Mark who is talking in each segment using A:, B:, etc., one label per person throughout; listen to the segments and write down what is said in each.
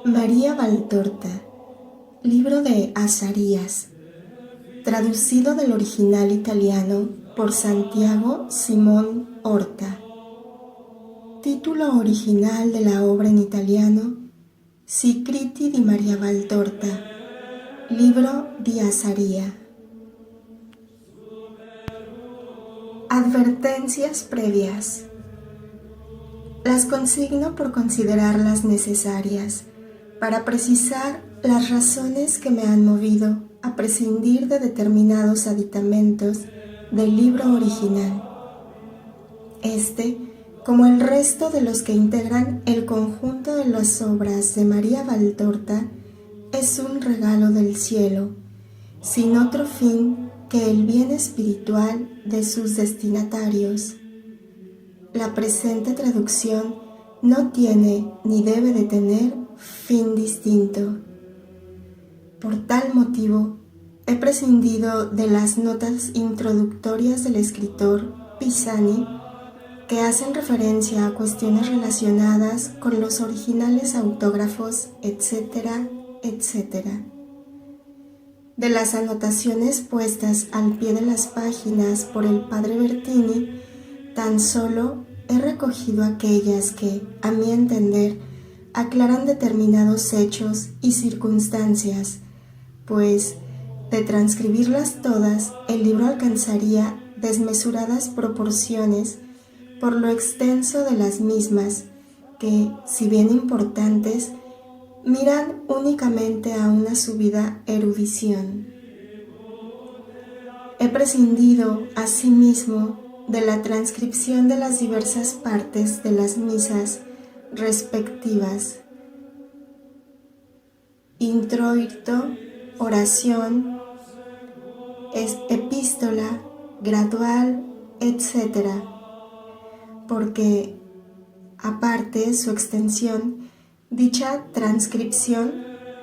A: María Valtorta, libro de Azarías, traducido del original italiano por Santiago Simón Horta. Título original de la obra en italiano: Scritti di Maria Valtorta, libro di Azaria. Advertencias previas. Las consigno por considerarlas necesarias para precisar las razones que me han movido a prescindir de determinados aditamentos del libro original. Como el resto de los que integran el conjunto de las obras de María Valtorta, es un regalo del cielo, sin otro fin que el bien espiritual de sus destinatarios. La presente traducción no tiene ni debe de tener fin distinto. Por tal motivo, he prescindido de las notas introductorias del escritor Pisani, que hacen referencia a cuestiones relacionadas con los originales autógrafos, etc., etc. De las anotaciones puestas al pie de las páginas por el padre Bertini, tan solo he recogido aquellas que, a mi entender, aclaran determinados hechos y circunstancias, pues, de transcribirlas todas, el libro alcanzaría desmesuradas proporciones por lo extenso de las mismas, que, si bien importantes, miran únicamente a una subida erudición. He prescindido, asimismo, de la transcripción de las diversas partes de las misas respectivas: introito, oración, epístola, gradual, etc., porque, aparte su extensión, dicha transcripción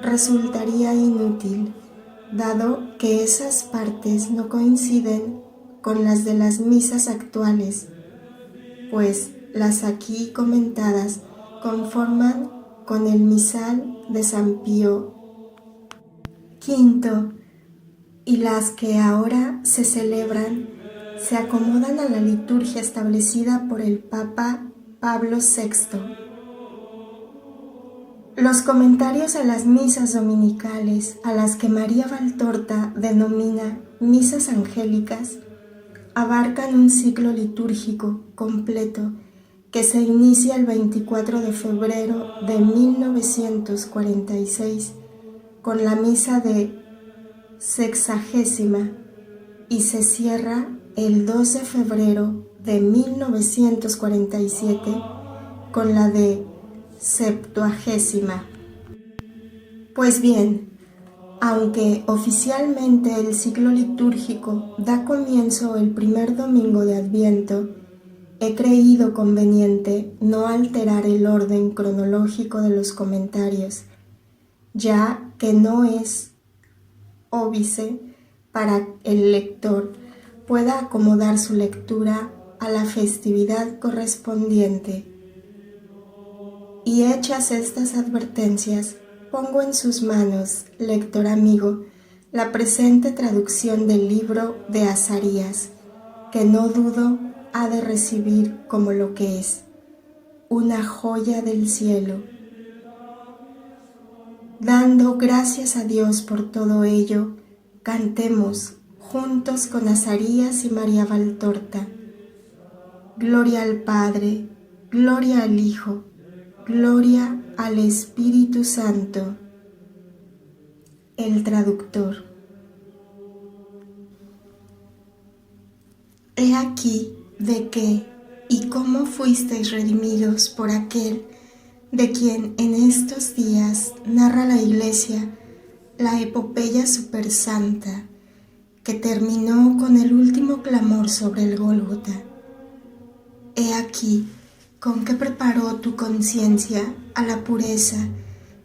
A: resultaría inútil, dado que esas partes no coinciden con las de las misas actuales, pues las aquí comentadas conforman con el misal de San Pío V, y las que ahora se celebran se acomodan a la liturgia establecida por el Papa Pablo VI. Los comentarios a las misas dominicales, a las que María Valtorta denomina misas angélicas, abarcan un ciclo litúrgico completo que se inicia el 24 de febrero de 1946 con la misa de sexagésima y se cierra el 2 de febrero de 1947 con la de septuagésima. Pues bien, aunque oficialmente el ciclo litúrgico da comienzo el primer domingo de Adviento, he creído conveniente no alterar el orden cronológico de los comentarios, ya que no es óbice para el lector pueda acomodar su lectura a la festividad correspondiente. Y hechas estas advertencias, pongo en sus manos, lector amigo, la presente traducción del libro de Azarías, que no dudo ha de recibir como lo que es, una joya del cielo. Dando gracias a Dios por todo ello, cantemos juntos con Azarías y María Valtorta. Gloria al Padre, gloria al Hijo, gloria al Espíritu Santo. El traductor. He aquí de qué y cómo fuisteis redimidos por aquel de quien en estos días narra la Iglesia la epopeya supersanta que terminó con el último clamor sobre el Gólgota. He aquí con qué preparó tu conciencia a la pureza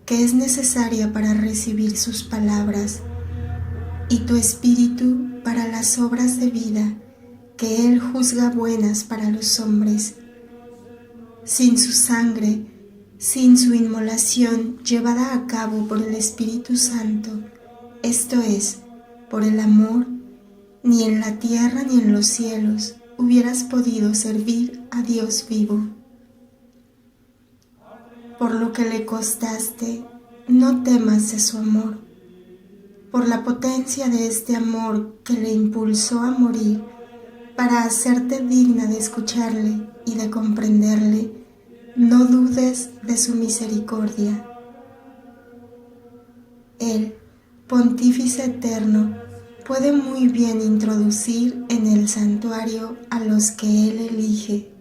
A: que es necesaria para recibir sus palabras, y tu espíritu para las obras de vida que Él juzga buenas para los hombres. Sin su sangre sin su inmolación llevada a cabo por el Espíritu Santo, esto es, por el amor, ni en la tierra ni en los cielos hubieras podido servir a Dios vivo. Por lo que le costaste, no temas de su amor. Por la potencia de este amor que le impulsó a morir para hacerte digna de escucharle y de comprenderle, no dudes de su misericordia. Él, Pontífice eterno, puede muy bien introducir en el santuario a los que Él elige.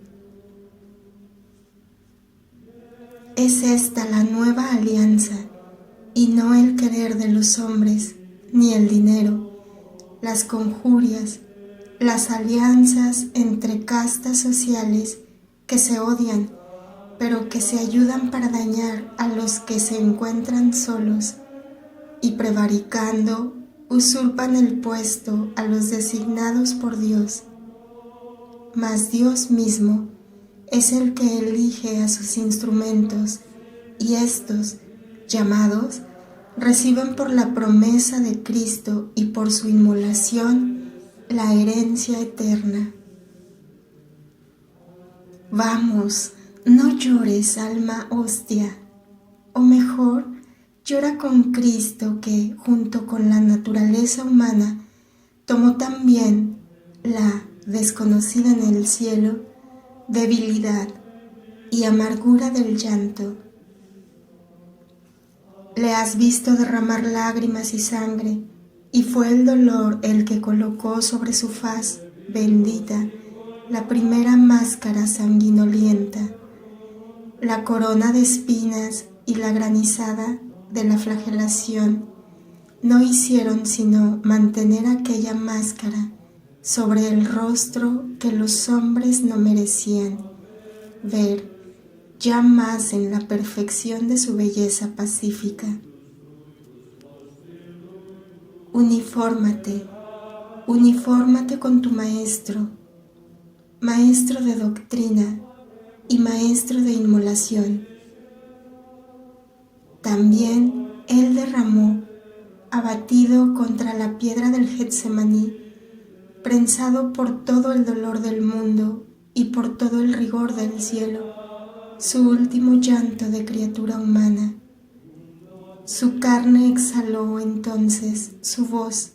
A: Es esta la nueva alianza, y no el querer de los hombres, ni el dinero, las conjurias, las alianzas entre castas sociales que se odian, pero que se ayudan para dañar a los que se encuentran solos y prevaricando usurpan el puesto a los designados por Dios. Mas Dios mismo es el que elige a sus instrumentos y estos, llamados, reciben por la promesa de Cristo y por su inmolación la herencia eterna. Vamos, no llores, alma hostia, o mejor, llora con Cristo que, junto con la naturaleza humana, tomó también la desconocida en el cielo, debilidad y amargura del llanto. Le has visto derramar lágrimas y sangre, y fue el dolor el que colocó sobre su faz bendita la primera máscara sanguinolienta, la corona de espinas y la granizada de la flagelación no hicieron sino mantener aquella máscara sobre el rostro que los hombres no merecían ver, ya más en la perfección de su belleza pacífica. Unifórmate, unifórmate con tu maestro, maestro de doctrina y maestro de inmolación. También él derramó, abatido contra la piedra del Getsemaní, prensado por todo el dolor del mundo y por todo el rigor del cielo, su último llanto de criatura humana. Su carne exhaló entonces su voz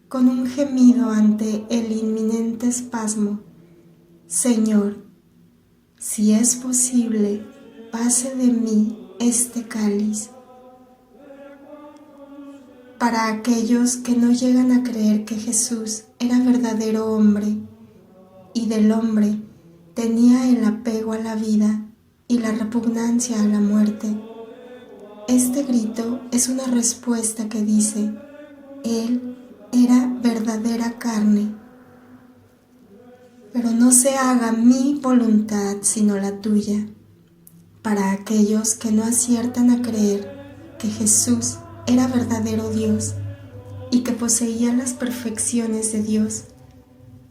A: con un gemido ante el inminente espasmo: Señor, si es posible, pase de mí este cáliz. Para aquellos que no llegan a creer que Jesús era verdadero hombre y del hombre tenía el apego a la vida y la repugnancia a la muerte, este grito es una respuesta que dice: Él era verdadera carne. Pero no se haga mi voluntad sino la tuya. Para aquellos que no aciertan a creer que Jesús era verdadero Dios y que poseía las perfecciones de Dios,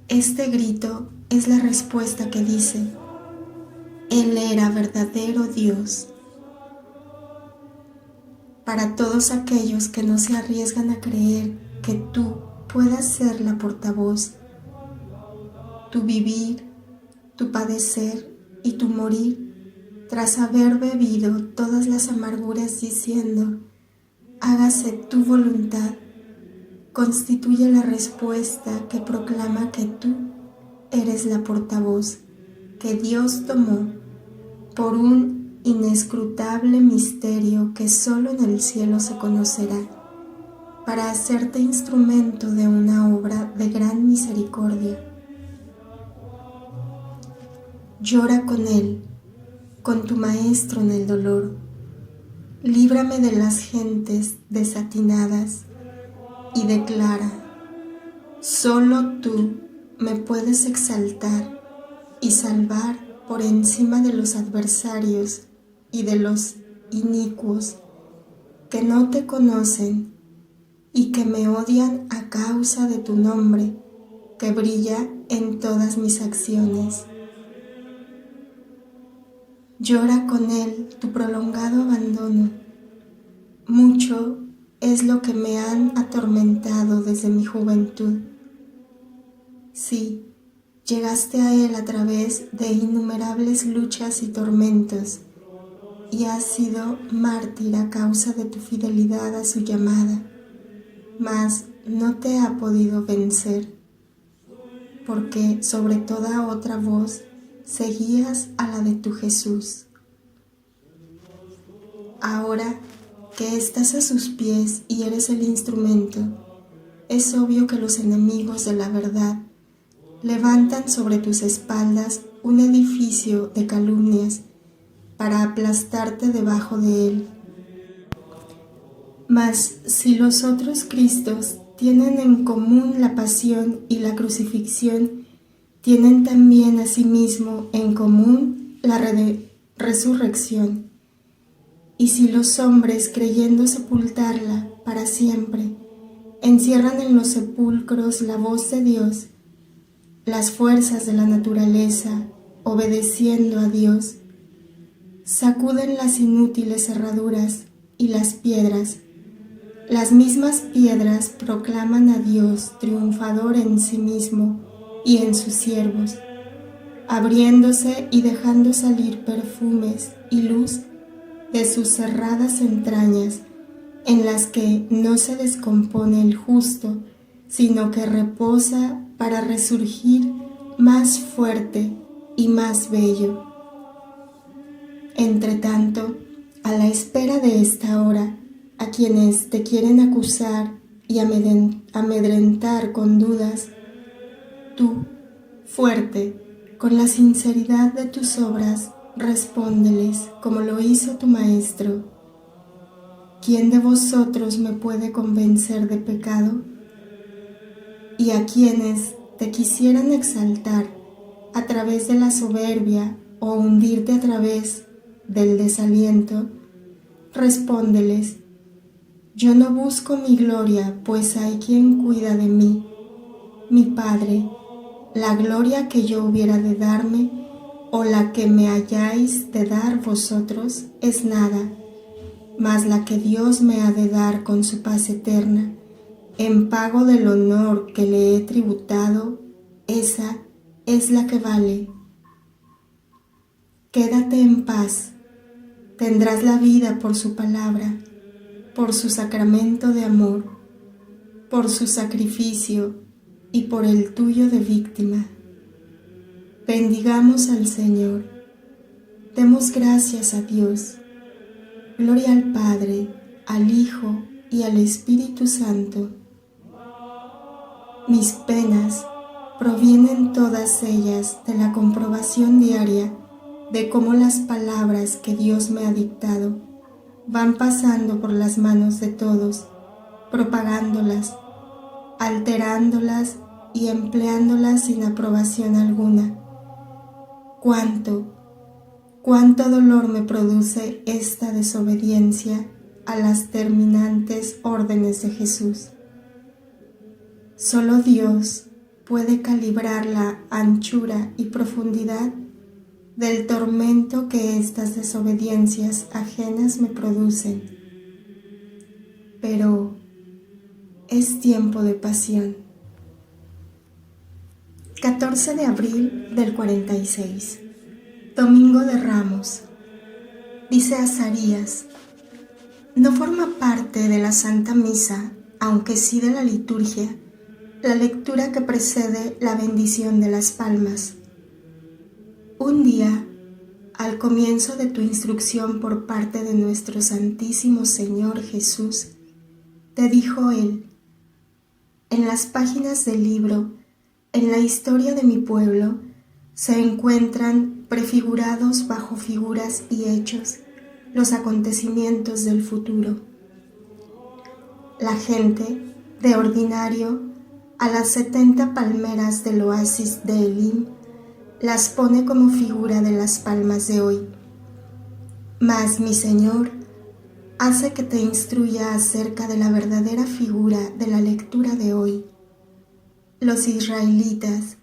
A: este grito es la respuesta que dice: Él era verdadero Dios. Para todos aquellos que no se arriesgan a creer que tú puedas ser la portavoz, tu vivir, tu padecer y tu morir, tras haber bebido todas las amarguras diciendo: hágase tu voluntad, constituye la respuesta que proclama que tú eres la portavoz que Dios tomó por un inescrutable misterio que solo en el cielo se conocerá, para hacerte instrumento de una obra de gran misericordia. Llora con él, con tu maestro en el dolor. Líbrame de las gentes desatinadas y declara: solo tú me puedes exaltar y salvar por encima de los adversarios y de los inicuos que no te conocen y que me odian a causa de tu nombre, que brilla en todas mis acciones. Llora con él tu prolongado abandono. Mucho es lo que me han atormentado desde mi juventud. Sí, llegaste a él a través de innumerables luchas y tormentos, y has sido mártir a causa de tu fidelidad a su llamada, mas no te ha podido vencer, porque sobre toda otra voz seguías a la de tu Jesús. Ahora que estás a sus pies y eres el instrumento, es obvio que los enemigos de la verdad levantan sobre tus espaldas un edificio de calumnias para aplastarte debajo de él. Mas si los otros Cristos tienen en común la pasión y la crucifixión, tienen también asimismo en común la resurrección. Y si los hombres, creyendo sepultarla para siempre, encierran en los sepulcros la voz de Dios, las fuerzas de la naturaleza, obedeciendo a Dios, sacuden las inútiles cerraduras y las piedras. Las mismas piedras proclaman a Dios triunfador en sí mismo y en sus siervos, abriéndose y dejando salir perfumes y luz de sus cerradas entrañas, en las que no se descompone el justo, sino que reposa para resurgir más fuerte y más bello. Entretanto, a la espera de esta hora, a quienes te quieren acusar y amedrentar con dudas, tú, fuerte, con la sinceridad de tus obras, respóndeles como lo hizo tu Maestro. ¿Quién de vosotros me puede convencer de pecado? Y a quienes te quisieran exaltar a través de la soberbia o hundirte a través del desaliento, respóndeles: yo no busco mi gloria, pues hay quien cuida de mí, mi Padre. La gloria que yo hubiera de darme o la que me hayáis de dar vosotros es nada, mas la que Dios me ha de dar con su paz eterna, en pago del honor que le he tributado, esa es la que vale. Quédate en paz, tendrás la vida por su palabra, por su sacramento de amor, por su sacrificio y por el tuyo de víctima. Bendigamos al Señor, demos gracias a Dios. Gloria al Padre, al Hijo y al Espíritu Santo. Mis penas provienen todas ellas de la comprobación diaria de cómo las palabras que Dios me ha dictado van pasando por las manos de todos, propagándolas, alterándolas y empleándolas sin aprobación alguna. Cuánto dolor me produce esta desobediencia a las terminantes órdenes de Jesús. Solo Dios puede calibrar la anchura y profundidad del tormento que estas desobediencias ajenas me producen. Pero es tiempo de pasión. 14 de abril del 46, Domingo de Ramos. Dice Azarías: no forma parte de la Santa Misa, aunque sí de la liturgia, la lectura que precede la bendición de las palmas. Un día, al comienzo de tu instrucción por parte de nuestro Santísimo Señor Jesús, te dijo Él: en las páginas del libro, en la historia de mi pueblo, se encuentran prefigurados bajo figuras y hechos los acontecimientos del futuro. La gente, de ordinario, a las 70 palmeras del oasis de Elim, las pone como figura de las palmas de hoy. Mas mi Señor hace que te instruya acerca de la verdadera figura de la lectura de hoy. Los israelitas,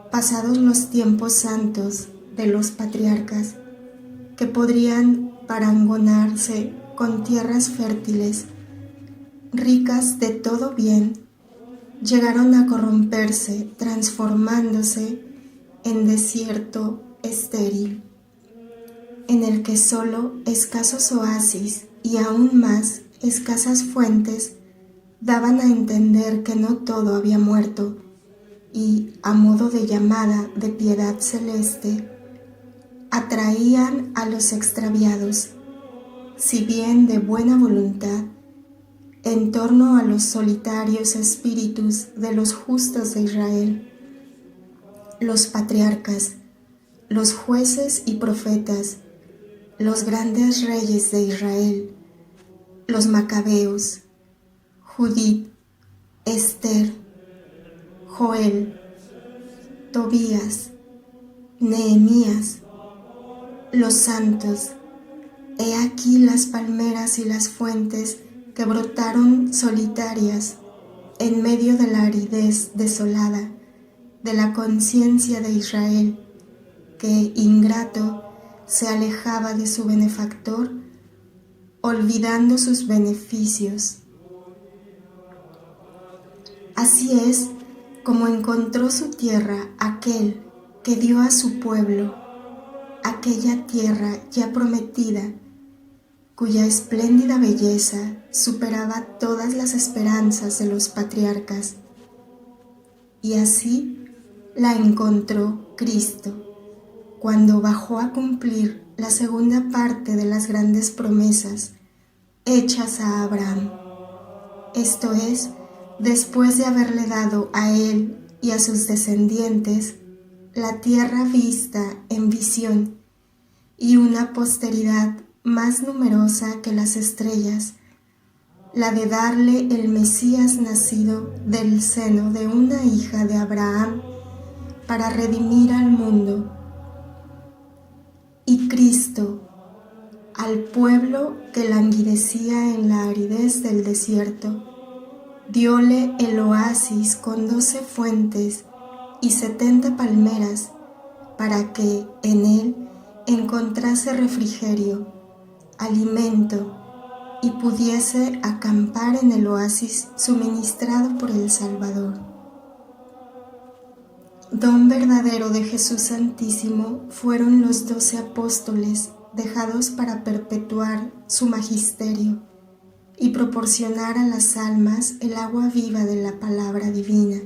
A: pasados los tiempos santos de los patriarcas, que podrían parangonarse con tierras fértiles, ricas de todo bien, llegaron a corromperse, transformándose en desierto estéril, en el que solo escasos oasis y aún más escasas fuentes daban a entender que no todo había muerto y, a modo de llamada de piedad celeste, atraían a los extraviados, si bien de buena voluntad, en torno a los solitarios espíritus de los justos de Israel, los patriarcas, los jueces y profetas, los grandes reyes de Israel, los macabeos, Judith, Esther, Joel, Tobías, Nehemías, los santos. He aquí las palmeras y las fuentes que brotaron solitarias en medio de la aridez desolada de la conciencia de Israel, que, ingrato, se alejaba de su benefactor, olvidando sus beneficios. Así es como encontró su tierra aquel que dio a su pueblo, aquella tierra ya prometida, cuya espléndida belleza superaba todas las esperanzas de los patriarcas. Y así la encontró Cristo, cuando bajó a cumplir la segunda parte de las grandes promesas hechas a Abraham, esto es, después de haberle dado a él y a sus descendientes la tierra vista en visión y una posteridad más numerosa que las estrellas, la de darle el Mesías nacido del seno de una hija de Abraham para redimir al mundo. Y Cristo, al pueblo que languidecía en la aridez del desierto, diole el oasis con 12 fuentes y 70 palmeras para que en él encontrase refrigerio, alimento y pudiese acampar en el oasis suministrado por el Salvador. Don verdadero de Jesús Santísimo fueron los 12 apóstoles dejados para perpetuar su magisterio y proporcionar a las almas el agua viva de la palabra divina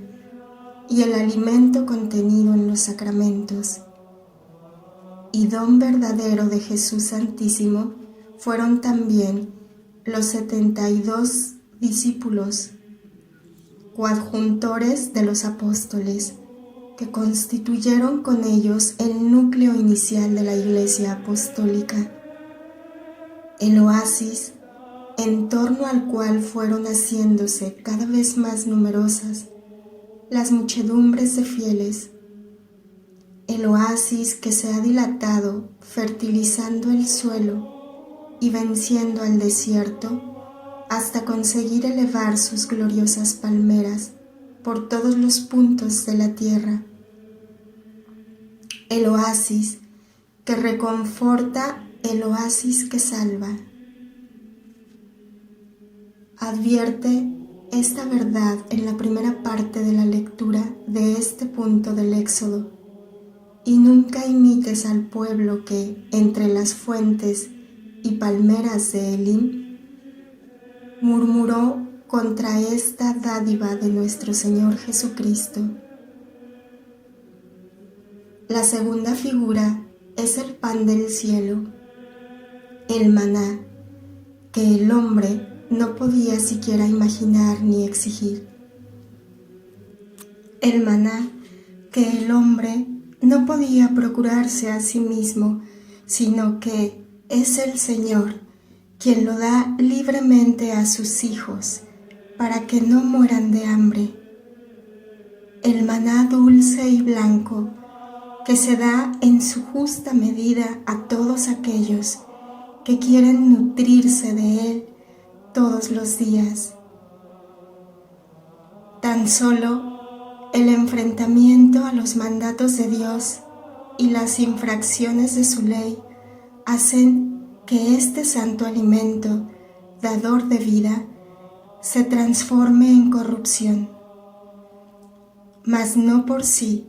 A: y el alimento contenido en los sacramentos. Y don verdadero de Jesús Santísimo fueron también los 72 discípulos, coadjuntores de los apóstoles, que constituyeron con ellos el núcleo inicial de la Iglesia Apostólica, el oasis en torno al cual fueron haciéndose cada vez más numerosas las muchedumbres de fieles, el oasis que se ha dilatado fertilizando el suelo y venciendo al desierto hasta conseguir elevar sus gloriosas palmeras por todos los puntos de la tierra. El oasis que reconforta, el oasis que salva. Advierte esta verdad en la primera parte de la lectura de este punto del Éxodo, y nunca imites al pueblo que, entre las fuentes y palmeras de Elim, murmuró contra esta dádiva de nuestro Señor Jesucristo. La segunda figura es el pan del cielo, el maná, que el hombre no podía siquiera imaginar ni exigir. El maná que el hombre no podía procurarse a sí mismo, sino que es el Señor quien lo da libremente a sus hijos para que no mueran de hambre. El maná dulce y blanco que se da en su justa medida a todos aquellos que quieren nutrirse de él todos los días. Tan solo el enfrentamiento a los mandatos de Dios y las infracciones de su ley hacen que este santo alimento, dador de vida, se transforme en corrupción. Mas no por sí,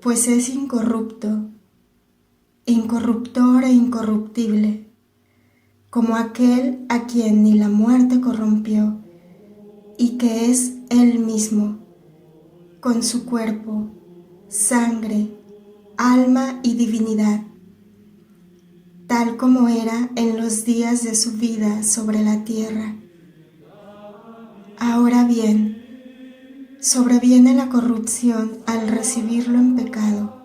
A: pues es incorrupto, incorruptor e incorruptible, como aquel a quien ni la muerte corrompió, y que es Él mismo, con su cuerpo, sangre, alma y divinidad, tal como era en los días de su vida sobre la tierra. Ahora bien, sobreviene la corrupción al recibirlo en pecado,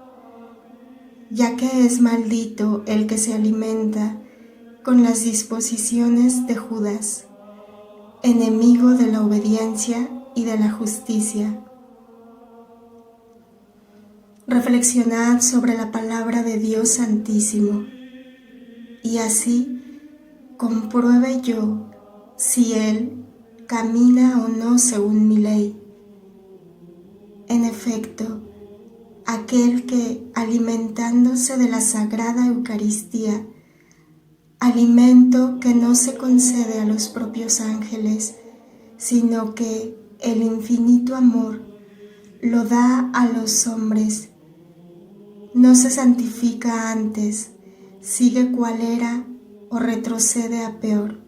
A: ya que es maldito el que se alimenta con las disposiciones de Judas, enemigo de la obediencia y de la justicia. Reflexionad sobre la palabra de Dios Santísimo, y así compruebe yo si Él camina o no según mi ley. En efecto, aquel que, alimentándose de la Sagrada Eucaristía, alimento que no se concede a los propios ángeles, sino que el infinito amor lo da a los hombres, no se santifica antes, sigue cual era o retrocede a peor.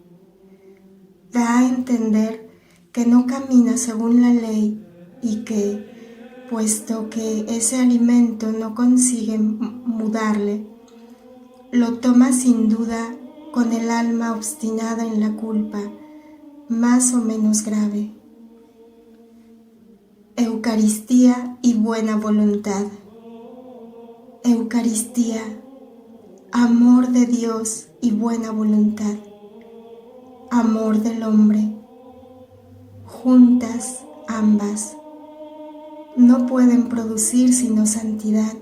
A: Da a entender que no camina según la ley y que, puesto que ese alimento no consigue mudarle, lo toma sin duda con el alma obstinada en la culpa, más o menos grave. Eucaristía y buena voluntad. Eucaristía, amor de Dios y buena voluntad, amor del hombre, juntas ambas, no pueden producir sino santidad.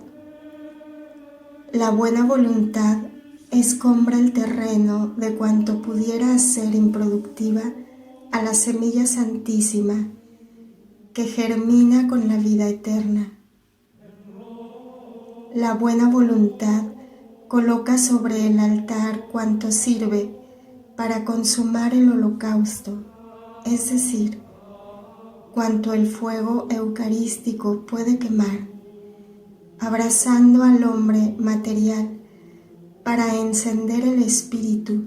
A: La buena voluntad escombra el terreno de cuanto pudiera hacer improductiva a la semilla santísima que germina con la vida eterna. La buena voluntad coloca sobre el altar cuanto sirve para consumar el holocausto, es decir, cuanto el fuego eucarístico puede quemar, abrazando al hombre material para encender el espíritu,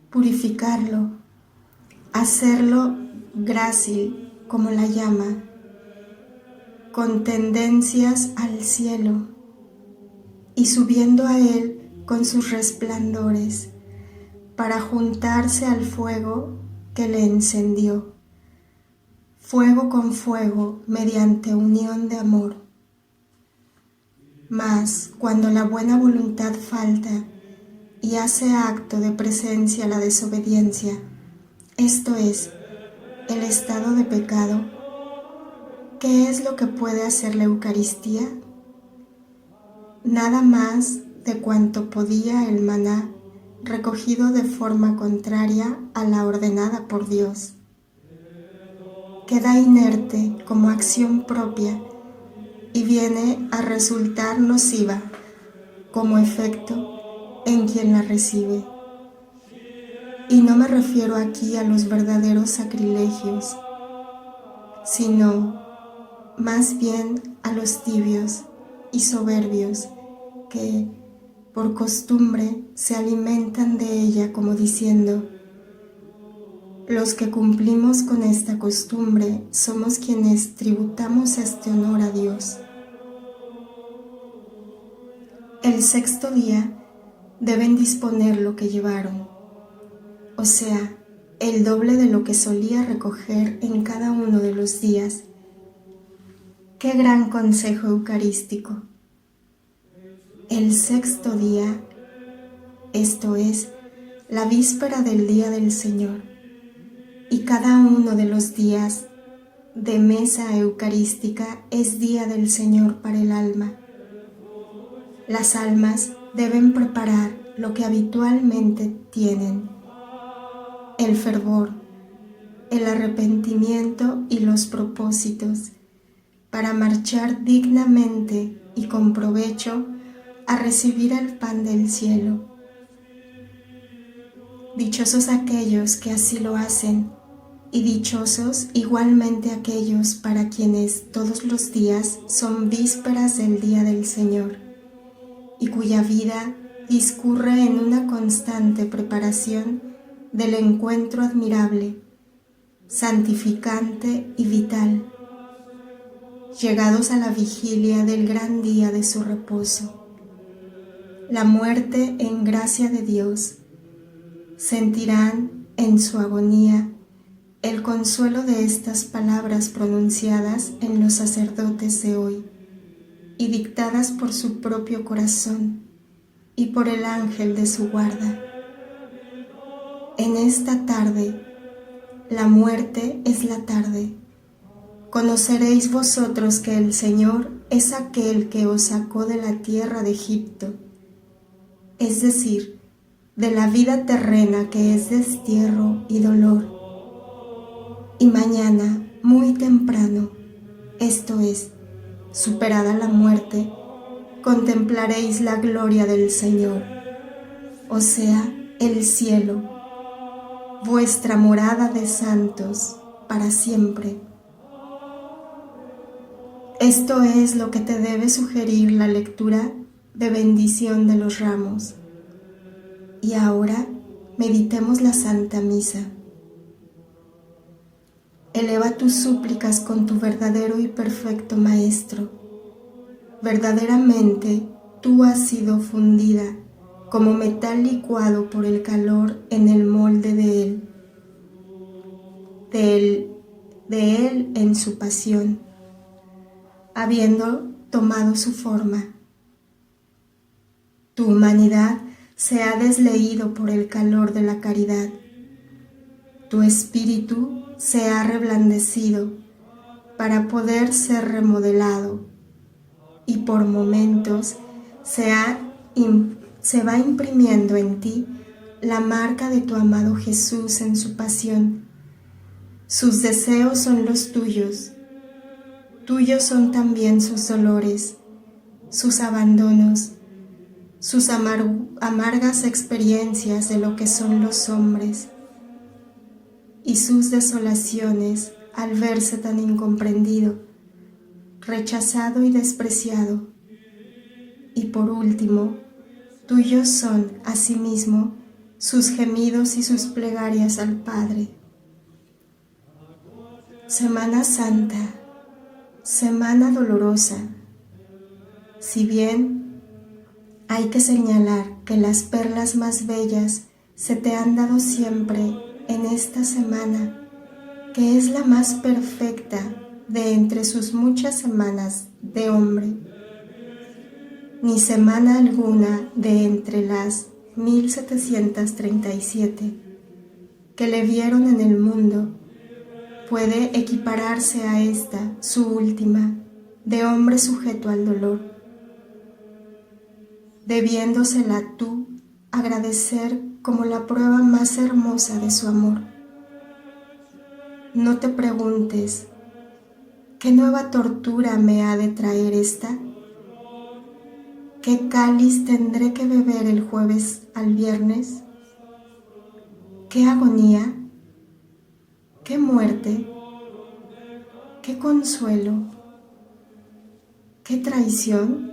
A: purificarlo, hacerlo grácil como la llama, con tendencias al cielo, y subiendo a él con sus resplandores, para juntarse al fuego que le encendió, fuego con fuego mediante unión de amor. Mas cuando la buena voluntad falta y hace acto de presencia la desobediencia, esto es, el estado de pecado, ¿qué es lo que puede hacer la Eucaristía? Nada más de cuanto podía el maná recogido de forma contraria a la ordenada por Dios. Queda inerte como acción propia y viene a resultar nociva como efecto en quien la recibe. Y no me refiero aquí a los verdaderos sacrilegios, sino más bien a los tibios y soberbios que, por costumbre, se alimentan de ella como diciendo: los que cumplimos con esta costumbre somos quienes tributamos este honor a Dios. El sexto día deben disponer lo que llevaron, o sea, el doble de lo que solía recoger en cada uno de los días. ¡Qué gran consejo eucarístico! El sexto día, esto es, la víspera del día del Señor, y cada uno de los días de mesa eucarística es día del Señor para el alma. Las almas deben preparar lo que habitualmente tienen: el fervor, el arrepentimiento y los propósitos, para marchar dignamente y con provecho a recibir el pan del cielo, Dichosos aquellos que así lo hacen, y dichosos igualmente aquellos para quienes todos los días son vísperas del día del Señor, y cuya vida discurre en una constante preparación del encuentro admirable, santificante y vital, llegados a la vigilia del gran día de su reposo. La muerte en gracia de Dios, sentirán en su agonía el consuelo de estas palabras pronunciadas en los sacerdotes de hoy y dictadas por su propio corazón y por el ángel de su guarda. En esta tarde, la muerte es la tarde. Conoceréis vosotros que el Señor es aquel que os sacó de la tierra de Egipto, es decir, de la vida terrena que es destierro y dolor. Y mañana, muy temprano, esto es, superada la muerte, contemplaréis la gloria del Señor, o sea, el cielo, vuestra morada de santos para siempre. Esto es lo que te debe sugerir la lectura de bendición de los ramos. Y ahora meditemos la Santa Misa. Eleva tus súplicas con tu verdadero y perfecto Maestro. Verdaderamente tú has sido fundida como metal licuado por el calor en el molde de Él en su pasión, habiendo tomado su forma. Tu humanidad se ha desleído por el calor de la caridad. Tu espíritu se ha reblandecido para poder ser remodelado y por momentos se va imprimiendo en ti la marca de tu amado Jesús en su pasión. Sus deseos son los tuyos. Tuyos son también sus dolores, sus abandonos, sus amargas experiencias de lo que son los hombres y sus desolaciones al verse tan incomprendido, rechazado y despreciado. Y por último, tuyos son, asimismo, sus gemidos y sus plegarias al Padre. Semana Santa, semana dolorosa. Si bien hay que señalar que las perlas más bellas se te han dado siempre en esta semana, que es la más perfecta de entre sus muchas semanas de hombre, ni semana alguna de entre las 1737 que le vieron en el mundo puede equipararse a esta, su última, de hombre sujeto al dolor, debiéndosela tú agradecer como la prueba más hermosa de su amor. No te preguntes, ¿qué nueva tortura me ha de traer esta? ¿Qué cáliz tendré que beber el jueves al viernes? ¿Qué agonía? ¿Qué muerte? ¿Qué consuelo? ¿Qué traición?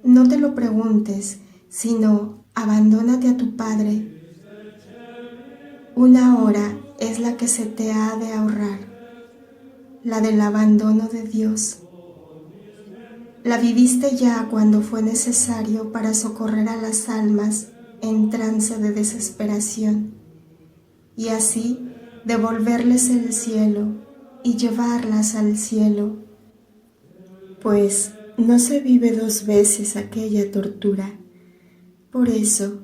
A: No te lo preguntes, sino abandónate a tu Padre. Una hora es la que se te ha de ahorrar, la del abandono de Dios. La viviste ya cuando fue necesario para socorrer a las almas en trance de desesperación, y así devolverles el cielo y llevarlas al cielo, pues no se vive dos veces aquella tortura. Por eso,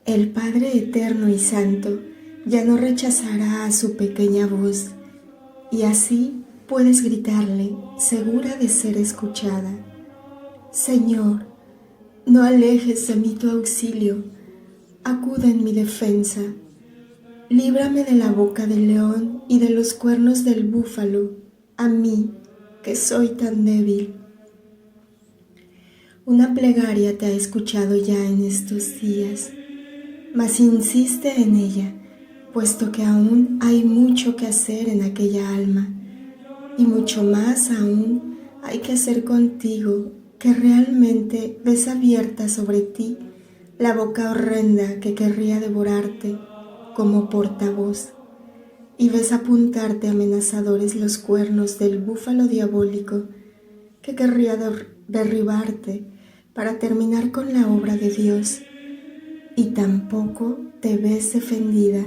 A: el Padre Eterno y Santo ya no rechazará a su pequeña voz, y así puedes gritarle, segura de ser escuchada: Señor, no alejes de mí tu auxilio, acude en mi defensa, líbrame de la boca del león y de los cuernos del búfalo, a mí, que soy tan débil. Una plegaria te ha escuchado ya en estos días. mas insiste en ella, puesto que aún hay mucho que hacer en aquella alma, y mucho más aún hay que hacer contigo, que realmente ves abierta sobre ti la boca horrenda que querría devorarte como portavoz, y ves apuntarte amenazadores los cuernos del búfalo diabólico que querría derribarte para terminar con la obra de Dios, y tampoco te ves defendida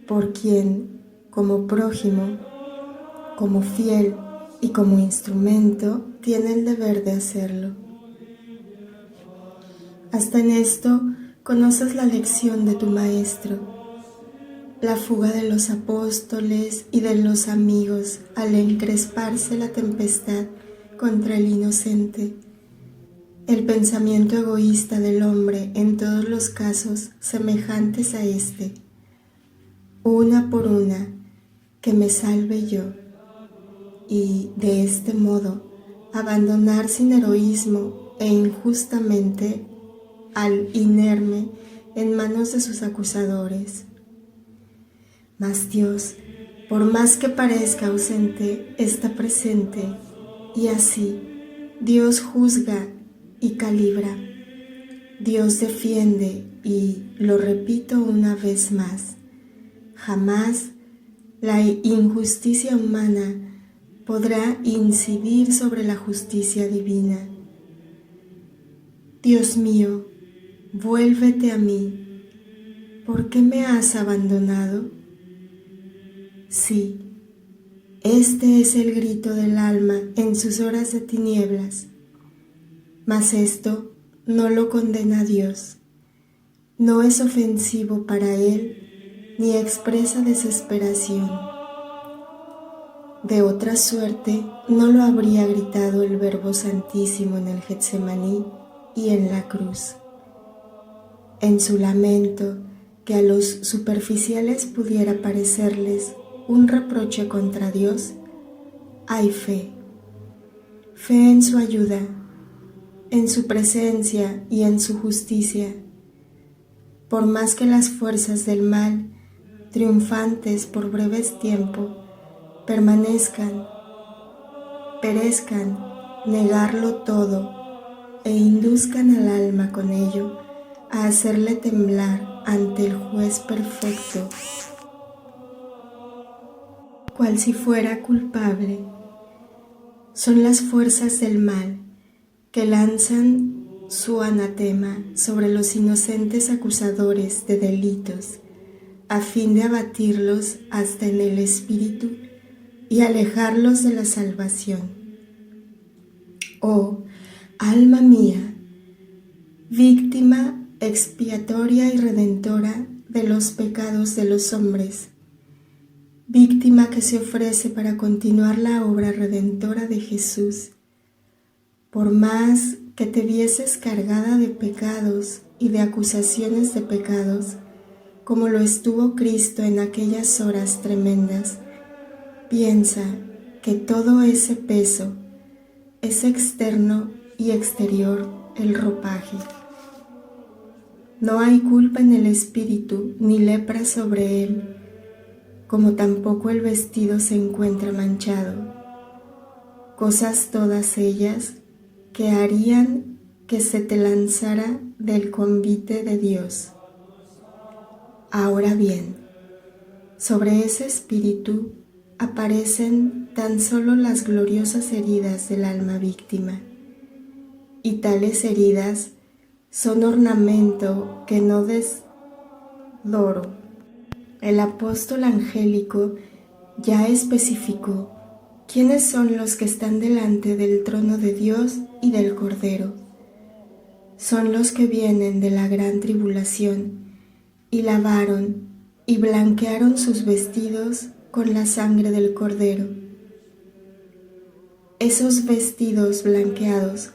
A: por quien, como prójimo, como fiel y como instrumento, tiene el deber de hacerlo. Hasta en esto conoces la lección de tu maestro, la fuga de los apóstoles y de los amigos al encresparse la tempestad contra el inocente, el pensamiento egoísta del hombre en todos los casos semejantes a este, una por una, que me salve yo, y de este modo abandonar sin heroísmo e injustamente al inerme en manos de sus acusadores. Mas Dios, por más que parezca ausente, está presente, y así Dios juzga y calibra. Dios defiende y, lo repito una vez más, jamás la injusticia humana podrá incidir sobre la justicia divina. Dios mío, vuélvete a mí. ¿Por qué me has abandonado? Sí, este es el grito del alma en sus horas de tinieblas, mas esto no lo condena a Dios, no es ofensivo para Él ni expresa desesperación. De otra suerte no lo habría gritado el Verbo Santísimo en el Getsemaní y en la cruz. En su lamento, que a los superficiales pudiera parecerles un reproche contra Dios, hay fe en su ayuda, en su presencia y en su justicia. Por más que las fuerzas del mal, triunfantes por breves tiempo, perezcan, negarlo todo e induzcan al alma con ello a hacerle temblar ante el juez perfecto, cual si fuera culpable. Son las fuerzas del mal que lanzan su anatema sobre los inocentes acusadores de delitos, a fin de abatirlos hasta en el espíritu y alejarlos de la salvación. Oh, alma mía, víctima expiatoria y redentora de los pecados de los hombres, víctima que se ofrece para continuar la obra redentora de Jesús, por más que te vieses cargada de pecados y de acusaciones de pecados, como lo estuvo Cristo en aquellas horas tremendas, piensa que todo ese peso es externo y exterior el ropaje. No hay culpa en el espíritu ni lepra sobre él, como tampoco el vestido se encuentra manchado, cosas todas ellas que harían que se te lanzara del convite de Dios. Ahora bien, sobre ese espíritu aparecen tan solo las gloriosas heridas del alma víctima, y tales heridas son ornamento que no desdoro. El apóstol angélico ya especificó quiénes son los que están delante del trono de Dios y del Cordero. Son los que vienen de la gran tribulación y lavaron y blanquearon sus vestidos con la sangre del Cordero. Esos vestidos blanqueados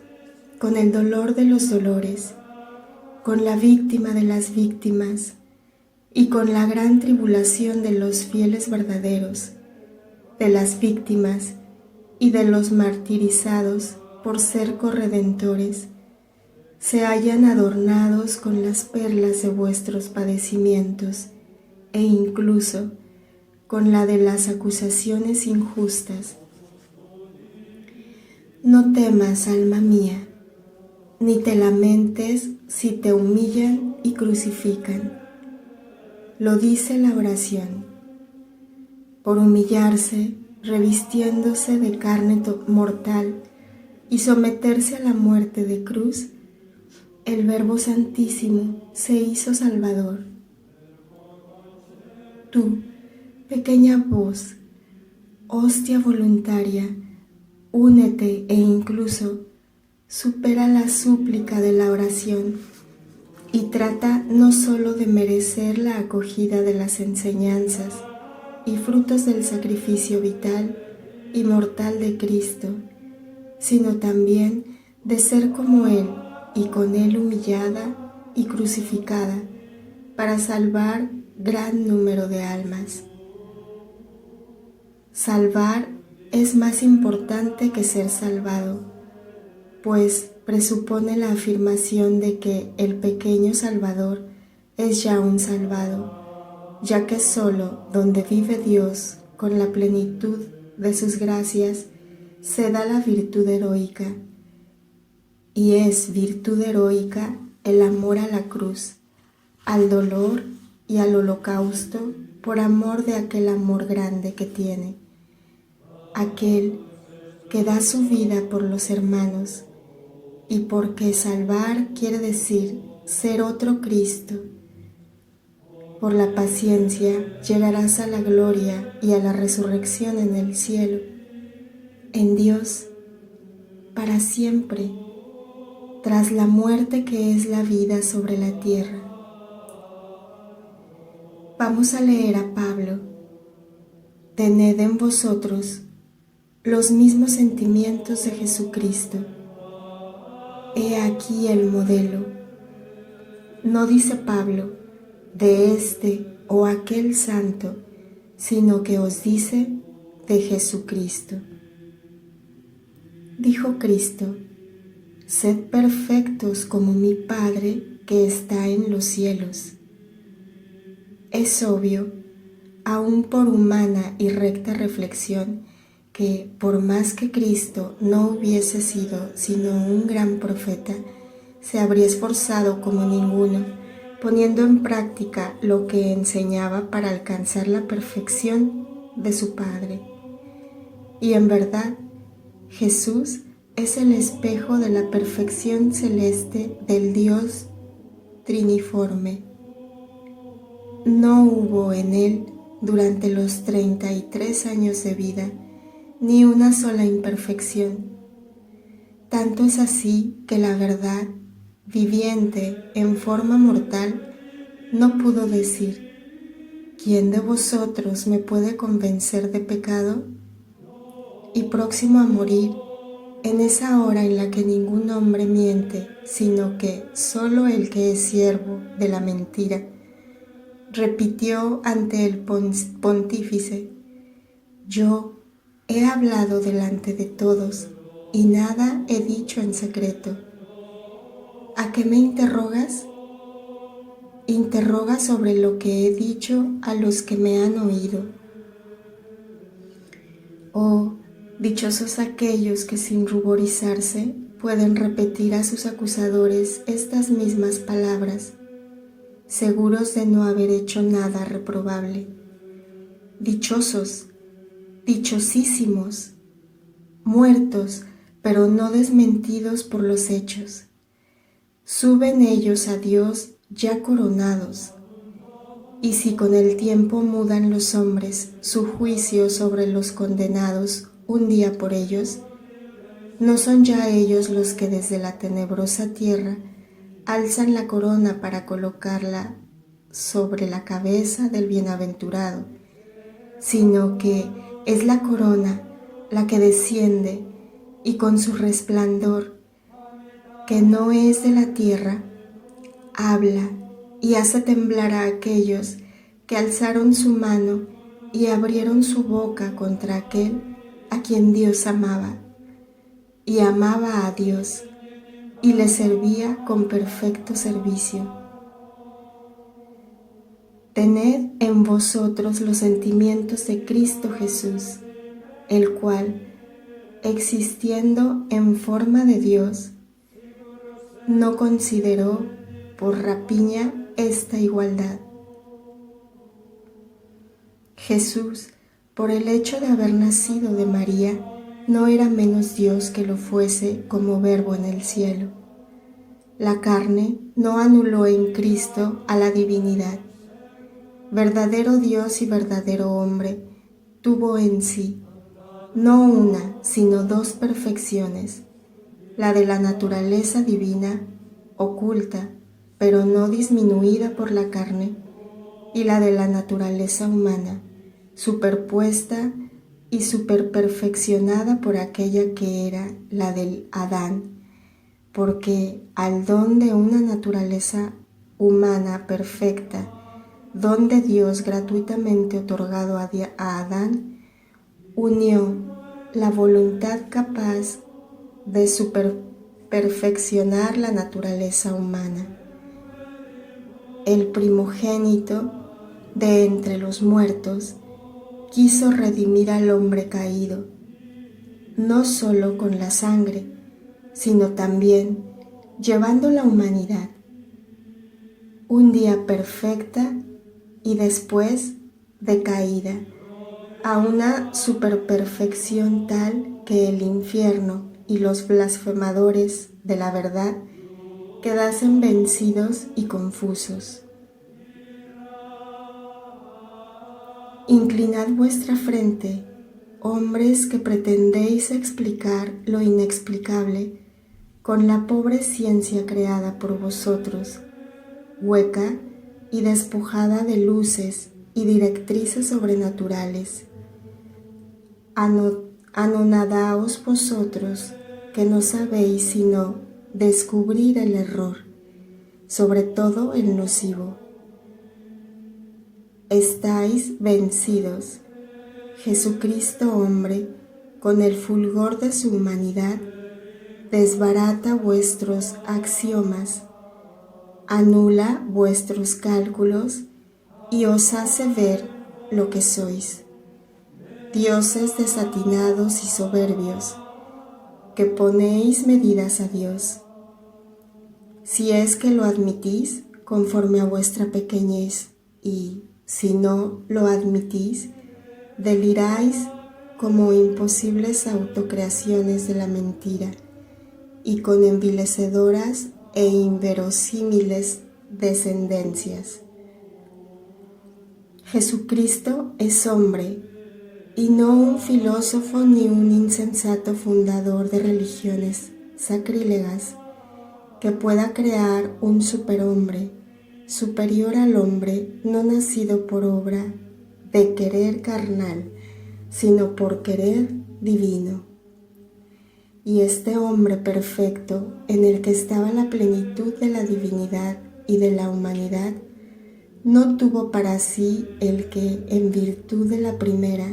A: con el dolor de los dolores, con la víctima de las víctimas y con la gran tribulación de los fieles verdaderos, de las víctimas y de los martirizados por ser corredentores, se hallan adornados con las perlas de vuestros padecimientos e incluso con la de las acusaciones injustas. No temas, alma mía, ni te lamentes si te humillan y crucifican. Lo dice la oración. Por humillarse, revistiéndose de carne mortal y someterse a la muerte de cruz, el Verbo Santísimo se hizo Salvador. Tú, pequeña voz, hostia voluntaria, únete e incluso supera la súplica de la oración y trata no solo de merecer la acogida de las enseñanzas y frutos del sacrificio vital y mortal de Cristo, sino también de ser como Él y con Él humillada y crucificada para salvar gran número de almas. Salvar es más importante que ser salvado, pues presupone la afirmación de que el pequeño Salvador es ya un salvado, ya que solo donde vive Dios con la plenitud de sus gracias se da la virtud heroica, y es virtud heroica el amor a la cruz, al dolor y al holocausto por amor de aquel amor grande que tiene, aquel que da su vida por los hermanos, y porque salvar quiere decir ser otro Cristo. Por la paciencia llegarás a la gloria y a la resurrección en el cielo, en Dios, para siempre, tras la muerte que es la vida sobre la tierra. Vamos a leer a Pablo. Tened en vosotros los mismos sentimientos de Jesucristo. He aquí el modelo. No dice Pablo, de este o aquel santo, sino que os dice de Jesucristo. Dijo Cristo, sed perfectos como mi Padre que está en los cielos. Es obvio, aun por humana y recta reflexión, que por más que Cristo no hubiese sido sino un gran profeta, se habría esforzado como ninguno, poniendo en práctica lo que enseñaba para alcanzar la perfección de su Padre. Y en verdad, Jesús es el espejo de la perfección celeste del Dios triniforme. No hubo en él, durante los 33 años de vida, ni una sola imperfección. Tanto es así que la verdad, viviente en forma mortal, no pudo decir, ¿quién de vosotros me puede convencer de pecado? Y próximo a morir, en esa hora en la que ningún hombre miente, sino que solo el que es siervo de la mentira, repitió ante el pontífice, yo he hablado delante de todos y nada he dicho en secreto. ¿A qué me interrogas? Interroga sobre lo que he dicho a los que me han oído. Oh, dichosos aquellos que sin ruborizarse pueden repetir a sus acusadores estas mismas palabras, seguros de no haber hecho nada reprobable. Dichosos, dichosísimos, muertos, pero no desmentidos por los hechos. Suben ellos a Dios ya coronados. Y si con el tiempo mudan los hombres su juicio sobre los condenados un día por ellos, ¿no son ya ellos los que desde la tenebrosa tierra alzan la corona para colocarla sobre la cabeza del bienaventurado, sino que es la corona la que desciende y con su resplandor, que no es de la tierra, habla y hace temblar a aquellos que alzaron su mano y abrieron su boca contra aquel a quien Dios amaba, y amaba a Dios, y le servía con perfecto servicio. Tened en vosotros los sentimientos de Cristo Jesús, el cual, existiendo en forma de Dios, no consideró por rapiña esta igualdad. Jesús, por el hecho de haber nacido de María, no era menos Dios que lo fuese como Verbo en el cielo. La carne no anuló en Cristo a la divinidad. Verdadero Dios y verdadero hombre, tuvo en sí, no una, sino dos perfecciones, la de la naturaleza divina, oculta, pero no disminuida por la carne, y la de la naturaleza humana, superpuesta y superperfeccionada por aquella que era la del Adán, porque al don de una naturaleza humana perfecta, don de Dios gratuitamente otorgado a Adán, unió la voluntad capaz de superperfeccionar la naturaleza humana. El primogénito de entre los muertos quiso redimir al hombre caído, no solo con la sangre, sino también llevando la humanidad, un día perfecta y después decaída, a una superperfección tal que el infierno y los blasfemadores de la verdad quedasen vencidos y confusos. Inclinad vuestra frente, hombres que pretendéis explicar lo inexplicable con la pobre ciencia creada por vosotros, hueca y despojada de luces y directrices sobrenaturales. Anonadaos vosotros que no sabéis sino descubrir el error, sobre todo el nocivo. Estáis vencidos. Jesucristo hombre, con el fulgor de su humanidad, desbarata vuestros axiomas, anula vuestros cálculos y os hace ver lo que sois, dioses desatinados y soberbios, que ponéis medidas a Dios. Si es que lo admitís conforme a vuestra pequeñez, y si no lo admitís, deliráis como imposibles autocreaciones de la mentira y con envilecedoras e inverosímiles descendencias. Jesucristo es hombre, y no un filósofo ni un insensato fundador de religiones sacrílegas que pueda crear un superhombre superior al hombre no nacido por obra de querer carnal, sino por querer divino. Y este hombre perfecto, en el que estaba la plenitud de la divinidad y de la humanidad, no tuvo para sí el que, en virtud de la primera,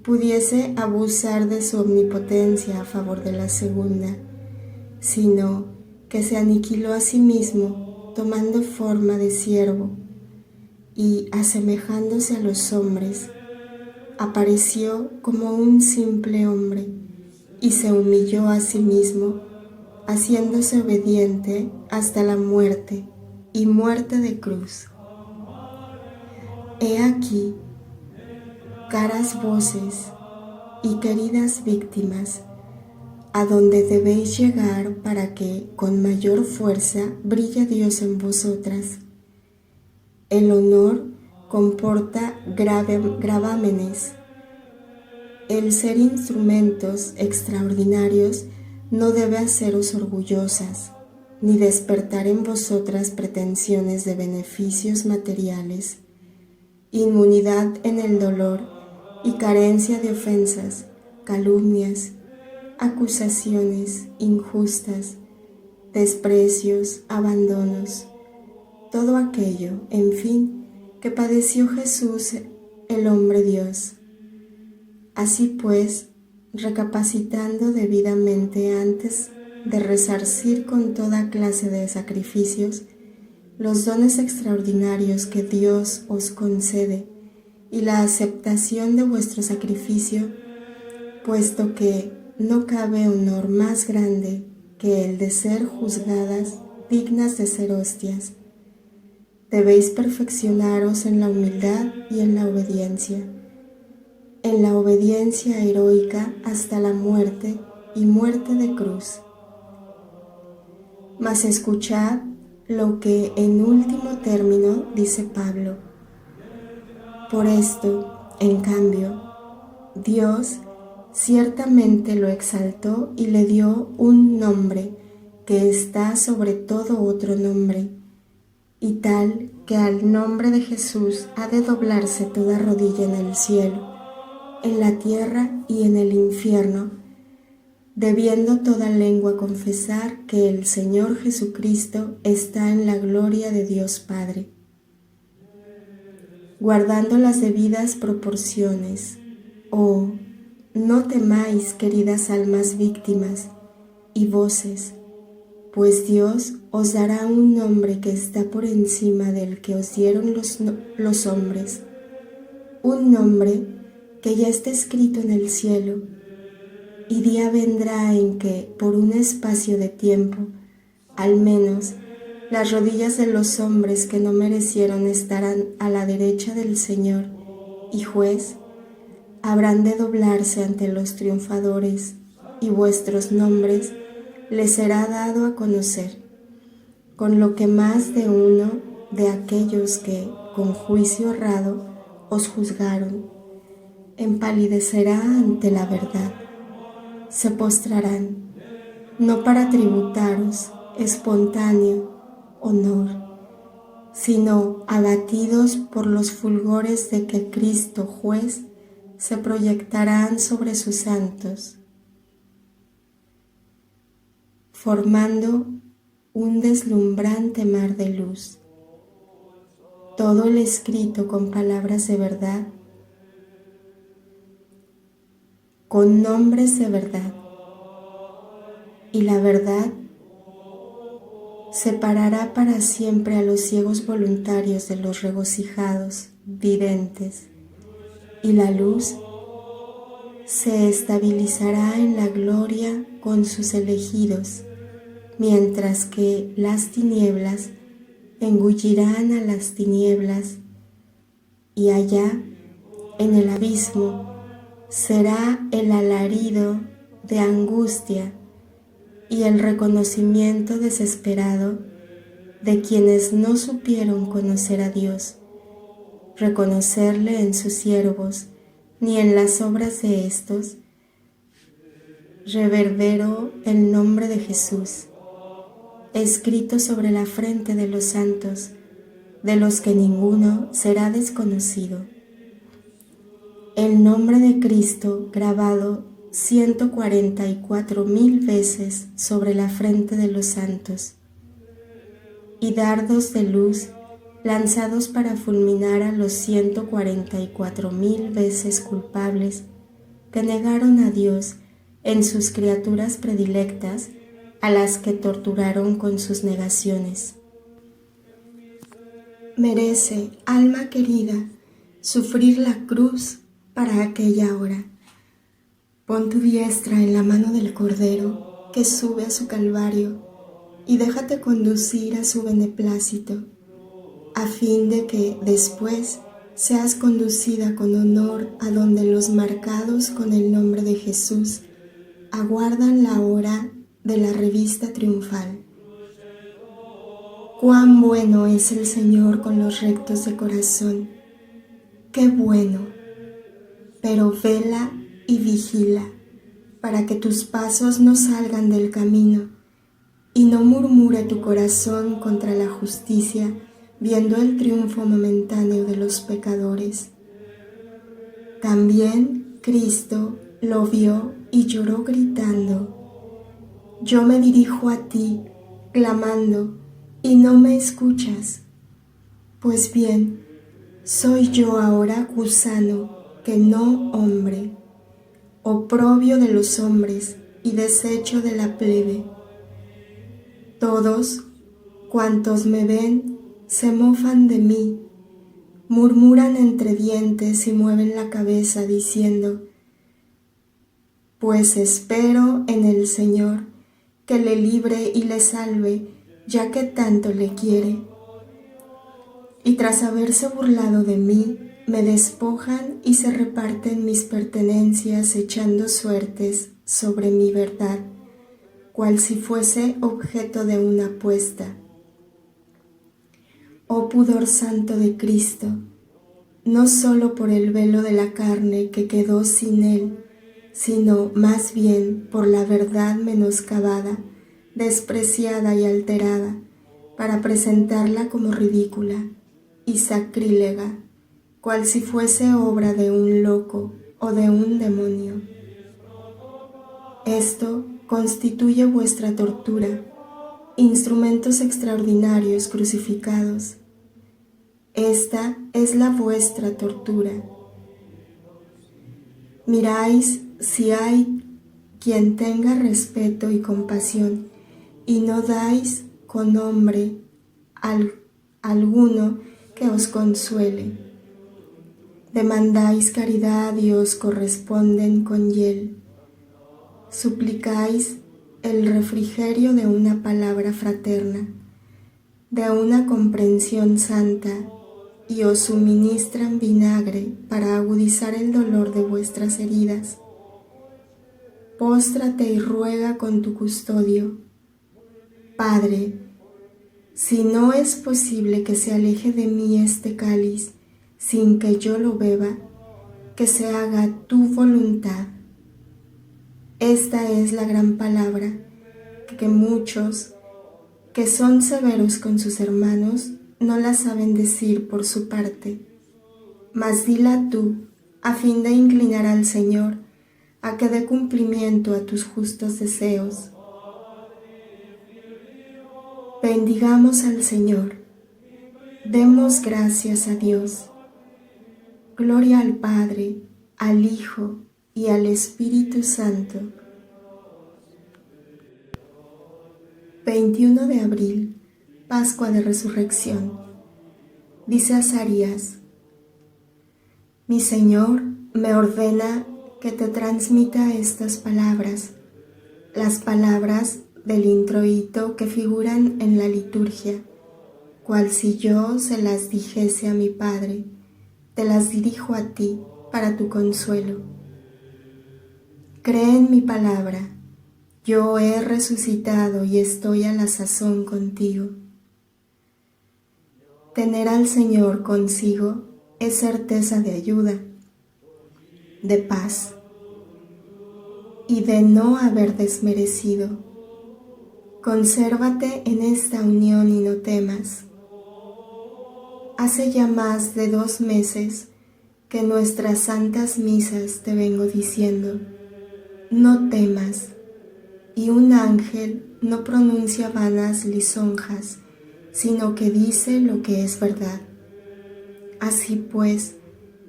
A: pudiese abusar de su omnipotencia a favor de la segunda, sino que se aniquiló a sí mismo tomando forma de siervo y, asemejándose a los hombres, apareció como un simple hombre y se humilló a sí mismo, haciéndose obediente hasta la muerte y muerte de cruz. He aquí, caras voces y queridas víctimas, a donde debéis llegar para que con mayor fuerza brille Dios en vosotras. El honor comporta gravámenes. El ser instrumentos extraordinarios no debe haceros orgullosas, ni despertar en vosotras pretensiones de beneficios materiales, inmunidad en el dolor y carencia de ofensas, calumnias, acusaciones injustas, desprecios, abandonos, todo aquello, en fin, que padeció Jesús, el hombre Dios. Así pues, recapacitando debidamente antes de resarcir con toda clase de sacrificios los dones extraordinarios que Dios os concede y la aceptación de vuestro sacrificio, puesto que no cabe honor más grande que el de ser juzgadas dignas de ser hostias. Debéis perfeccionaros en la humildad y en la obediencia heroica hasta la muerte y muerte de cruz. Mas escuchad lo que en último término dice Pablo. Por esto, en cambio, Dios ciertamente lo exaltó y le dio un nombre que está sobre todo otro nombre, y tal que al nombre de Jesús ha de doblarse toda rodilla en el cielo, en la tierra y en el infierno, debiendo toda lengua confesar que el Señor Jesucristo está en la gloria de Dios Padre. Guardando las debidas proporciones, oh, no temáis, queridas almas víctimas y voces, pues Dios os dará un nombre que está por encima del que os dieron los hombres, un nombre que ya está escrito en el cielo, y día vendrá en que, por un espacio de tiempo, al menos, las rodillas de los hombres que no merecieron estar a la derecha del Señor y Juez habrán de doblarse ante los triunfadores, y vuestros nombres les será dado a conocer, con lo que más de uno de aquellos que, con juicio honrado, os juzgaron, empalidecerá ante la verdad. Se postrarán, no para tributaros espontáneo honor, sino abatidos por los fulgores de que Cristo Juez se proyectarán sobre sus santos, formando un deslumbrante mar de luz. Todo el escrito con palabras de verdad, con nombres de verdad, y la verdad separará para siempre a los ciegos voluntarios de los regocijados videntes, y la luz se estabilizará en la gloria con sus elegidos, mientras que las tinieblas engullirán a las tinieblas, y allá, en el abismo, será el alarido de angustia y el reconocimiento desesperado de quienes no supieron conocer a Dios, reconocerle en sus siervos, ni en las obras de estos. Reverberó el nombre de Jesús, escrito sobre la frente de los santos, de los que ninguno será desconocido. El nombre de Cristo grabado 144,000 veces sobre la frente de los santos, y dardos de luz lanzados para fulminar a los 144,000 veces culpables que negaron a Dios en sus criaturas predilectas, a las que torturaron con sus negaciones. Merece, alma querida, sufrir la cruz para aquella hora. Pon tu diestra en la mano del Cordero que sube a su calvario y déjate conducir a su beneplácito, a fin de que después seas conducida con honor a donde los marcados con el nombre de Jesús aguardan la hora de la revista triunfal. Cuán bueno es el Señor con los rectos de corazón, qué bueno, pero vela y vigila para que tus pasos no salgan del camino y no murmure tu corazón contra la justicia, viendo el triunfo momentáneo de los pecadores. También Cristo lo vio y lloró gritando: yo me dirijo a ti, clamando, y no me escuchas. Pues bien, soy yo ahora gusano, que no hombre, oprobio de los hombres y desecho de la plebe. Todos cuantos me ven se mofan de mí, murmuran entre dientes y mueven la cabeza diciendo: pues espero en el Señor, que le libre y le salve, ya que tanto le quiere. Y tras haberse burlado de mí, me despojan y se reparten mis pertenencias echando suertes sobre mi verdad, cual si fuese objeto de una apuesta. Oh pudor santo de Cristo, no solo por el velo de la carne que quedó sin él, sino más bien por la verdad menoscabada, despreciada y alterada, para presentarla como ridícula y sacrílega, cual si fuese obra de un loco o de un demonio. Esto constituye vuestra tortura, instrumentos extraordinarios crucificados. Esta es la vuestra tortura. Miráis si hay quien tenga respeto y compasión, y no dais con hombre alguno que os consuele. Demandáis caridad y os corresponden con hiel. Suplicáis el refrigerio de una palabra fraterna, de una comprensión santa, y os suministran vinagre para agudizar el dolor de vuestras heridas. Póstrate y ruega con tu custodio: Padre, si no es posible que se aleje de mí este cáliz sin que yo lo beba, que se haga tu voluntad. Esta es la gran palabra que muchos, que son severos con sus hermanos, no la saben decir por su parte. Mas dila tú, a fin de inclinar al Señor a que dé cumplimiento a tus justos deseos. Bendigamos al Señor. Demos gracias a Dios. Gloria al Padre, al Hijo y al Espíritu Santo. 21 de abril, Pascua de Resurrección. Dice Azarías: mi Señor me ordena que te transmita estas palabras, las palabras del introito que figuran en la liturgia, cual si yo se las dijese a mi Padre, te las dirijo a ti para tu consuelo. Cree en mi palabra, yo he resucitado y estoy a la sazón contigo. Tener al Señor consigo es certeza de ayuda, de paz y de no haber desmerecido. Consérvate en esta unión y no temas. Hace ya más de 2 meses que en nuestras santas misas te vengo diciendo: no temas, y un ángel no pronuncia vanas lisonjas, sino que dice lo que es verdad. Así pues,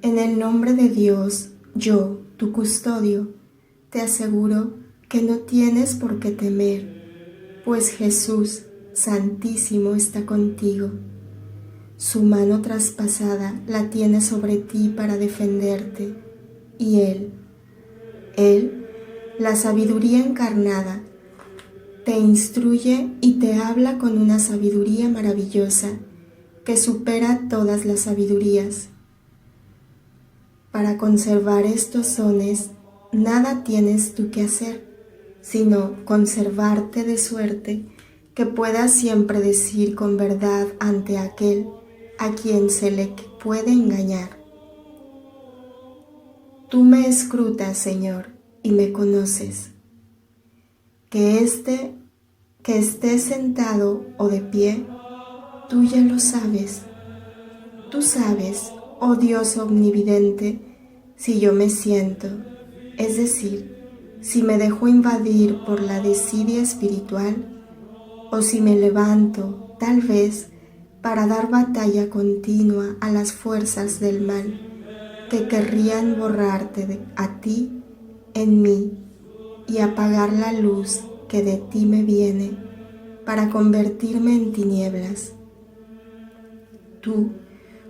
A: en el nombre de Dios, yo, tu custodio, te aseguro que no tienes por qué temer, pues Jesús Santísimo está contigo. Su mano traspasada la tiene sobre ti para defenderte, y Él, la sabiduría encarnada, te instruye y te habla con una sabiduría maravillosa que supera todas las sabidurías. Para conservar estos dones, nada tienes tú que hacer, sino conservarte de suerte que puedas siempre decir con verdad ante aquel a quien se le puede engañar: tú me escrutas, Señor, y me conoces. Que estés sentado o de pie, tú ya lo sabes. Tú sabes, oh Dios omnividente, si yo me siento, es decir, si me dejo invadir por la desidia espiritual, o si me levanto, tal vez, para dar batalla continua a las fuerzas del mal que querrían borrarte a ti en mí y apagar la luz que de ti me viene, para convertirme en tinieblas. Tú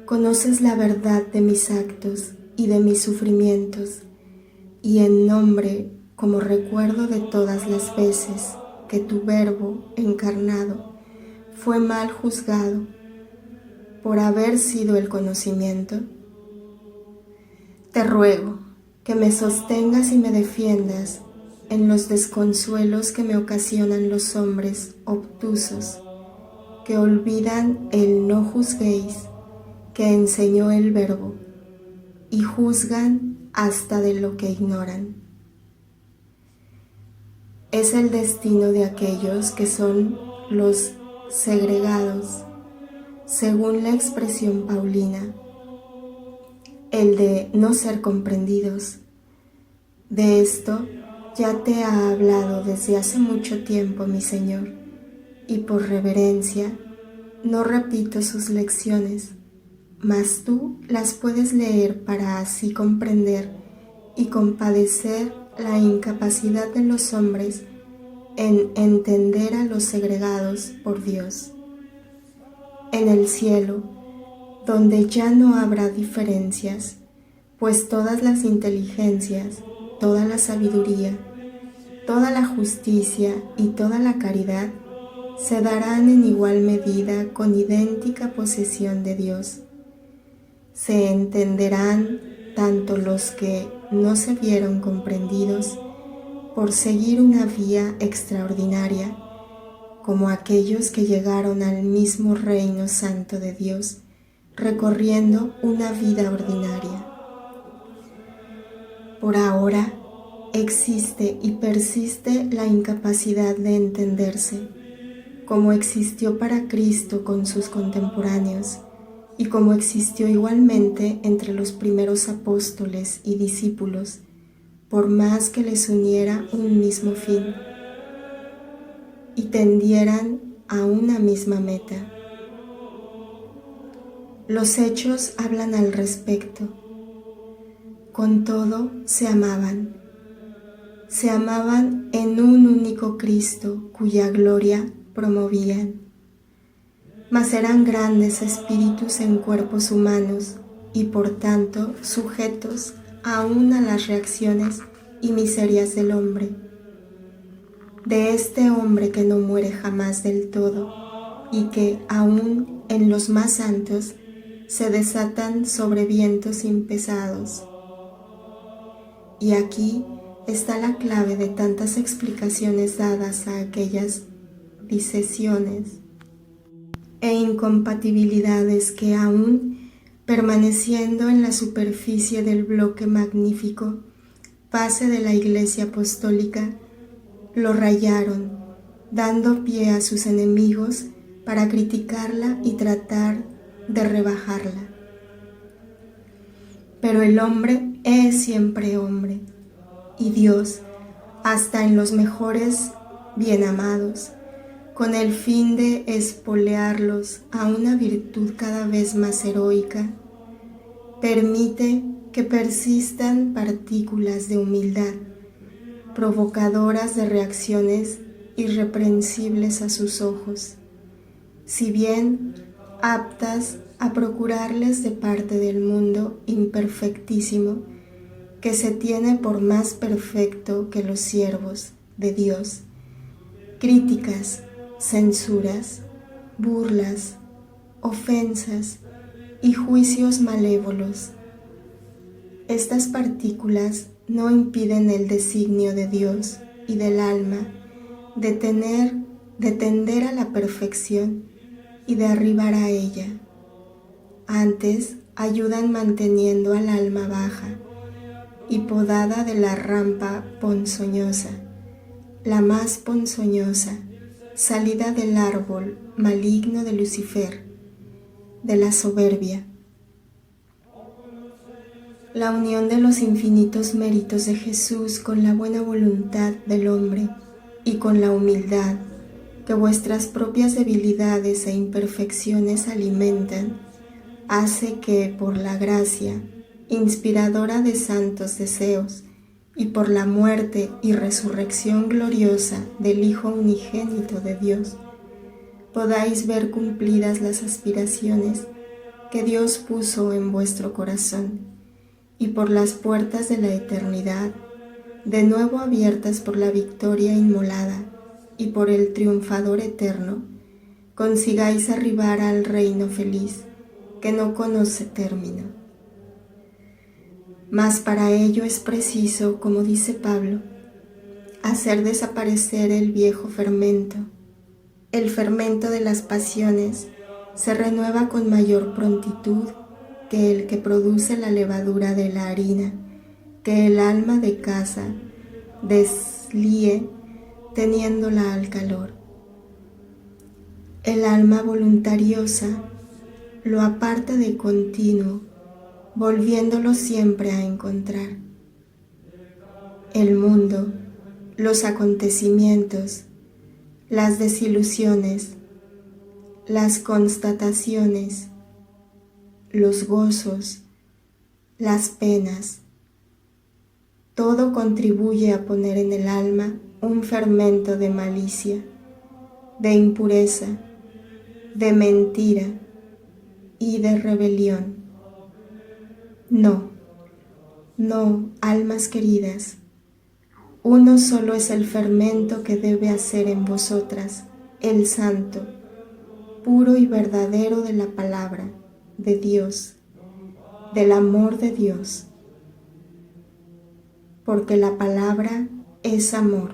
A: conoces la verdad de mis actos y de mis sufrimientos, y en nombre, como recuerdo de todas las veces que tu Verbo encarnado fue mal juzgado por haber sido el conocimiento, te ruego que me sostengas y me defiendas en los desconsuelos que me ocasionan los hombres obtusos, que olvidan el no juzguéis que enseñó el Verbo y juzgan hasta de lo que ignoran. Es el destino de aquellos que son los segregados, según la expresión paulina, el de no ser comprendidos. De esto ya te ha hablado desde hace mucho tiempo mi Señor, y por reverencia no repito sus lecciones, mas tú las puedes leer para así comprender y compadecer la incapacidad de los hombres en entender a los segregados por Dios. En el cielo, donde ya no habrá diferencias, pues todas las inteligencias, toda la sabiduría, toda la justicia y toda la caridad se darán en igual medida con idéntica posesión de Dios. Se entenderán tanto los que no se vieron comprendidos por seguir una vía extraordinaria, como aquellos que llegaron al mismo reino santo de Dios, recorriendo una vida ordinaria. Por ahora existe y persiste la incapacidad de entenderse, como existió para Cristo con sus contemporáneos, y como existió igualmente entre los primeros apóstoles y discípulos, por más que les uniera un mismo fin y tendieran a una misma meta. Los hechos hablan al respecto. Con todo se amaban en un único Cristo cuya gloria promovían. Mas eran grandes espíritus en cuerpos humanos y por tanto sujetos aún a las reacciones y miserias del hombre. De este hombre que no muere jamás del todo y que aún en los más santos se desatan sobre vientos impesados. Y aquí está la clave de tantas explicaciones dadas a aquellas disensiones e incompatibilidades que aún permaneciendo en la superficie del bloque magnífico, base de la Iglesia Apostólica, lo rayaron, dando pie a sus enemigos para criticarla y tratar de rebajarla. Pero el hombre es siempre hombre, y Dios, hasta en los mejores bien amados, con el fin de espolearlos a una virtud cada vez más heroica, permite que persistan partículas de humildad, provocadoras de reacciones irreprensibles a sus ojos, si bien aptas a procurarles de parte del mundo imperfectísimo que se tiene por más perfecto que los siervos de Dios, críticas, censuras, burlas, ofensas y juicios malévolos. Estas partículas no impiden el designio de Dios y del alma de tender a la perfección y de arribar a ella. Antes ayudan manteniendo al alma baja y podada de la rampa ponzoñosa, la más ponzoñosa, salida del árbol maligno de Lucifer, de la soberbia. La unión de los infinitos méritos de Jesús con la buena voluntad del hombre y con la humildad que vuestras propias debilidades e imperfecciones alimentan, hace que por la gracia, inspiradora de santos deseos, y por la muerte y resurrección gloriosa del Hijo unigénito de Dios, podáis ver cumplidas las aspiraciones que Dios puso en vuestro corazón, y por las puertas de la eternidad, de nuevo abiertas por la victoria inmolada y por el triunfador eterno, consigáis arribar al reino feliz que no conoce término. Mas para ello es preciso, como dice Pablo, hacer desaparecer el viejo fermento. El fermento de las pasiones se renueva con mayor prontitud que el que produce la levadura de la harina, que el alma de casa deslíe teniéndola al calor. El alma voluntariosa lo aparta de continuo, volviéndolo siempre a encontrar. El mundo, los acontecimientos, las desilusiones, las constataciones, los gozos, las penas, todo contribuye a poner en el alma un fermento de malicia, de impureza, de mentira y de rebelión. No, almas queridas, uno solo es el fermento que debe hacer en vosotras el santo, puro y verdadero de la palabra de Dios, del amor de Dios, porque la palabra es amor.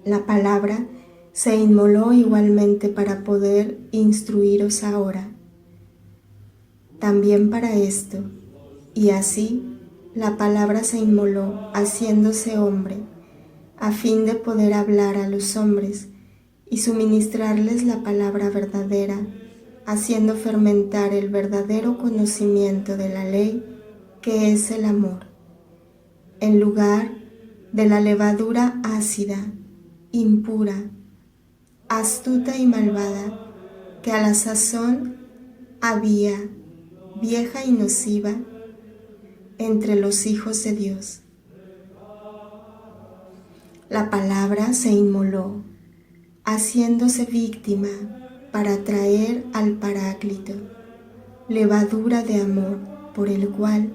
A: La palabra se inmoló igualmente para poder instruiros ahora. También para esto, y así la palabra se inmoló haciéndose hombre, a fin de poder hablar a los hombres y suministrarles la palabra verdadera, haciendo fermentar el verdadero conocimiento de la ley, que es el amor, en lugar de la levadura ácida, impura, astuta y malvada, que a la sazón había, vieja y nociva, entre los hijos de Dios. La palabra se inmoló, haciéndose víctima para traer al Paráclito, levadura de amor, por el cual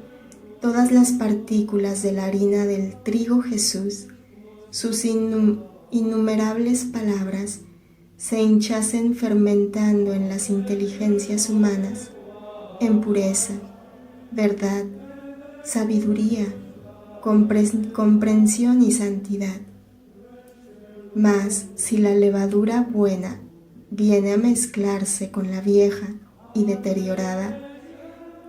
A: todas las partículas de la harina del trigo Jesús, sus innumerables palabras, se hinchasen fermentando en las inteligencias humanas, en pureza, verdad, sabiduría, comprensión y santidad. Mas si la levadura buena viene a mezclarse con la vieja y deteriorada,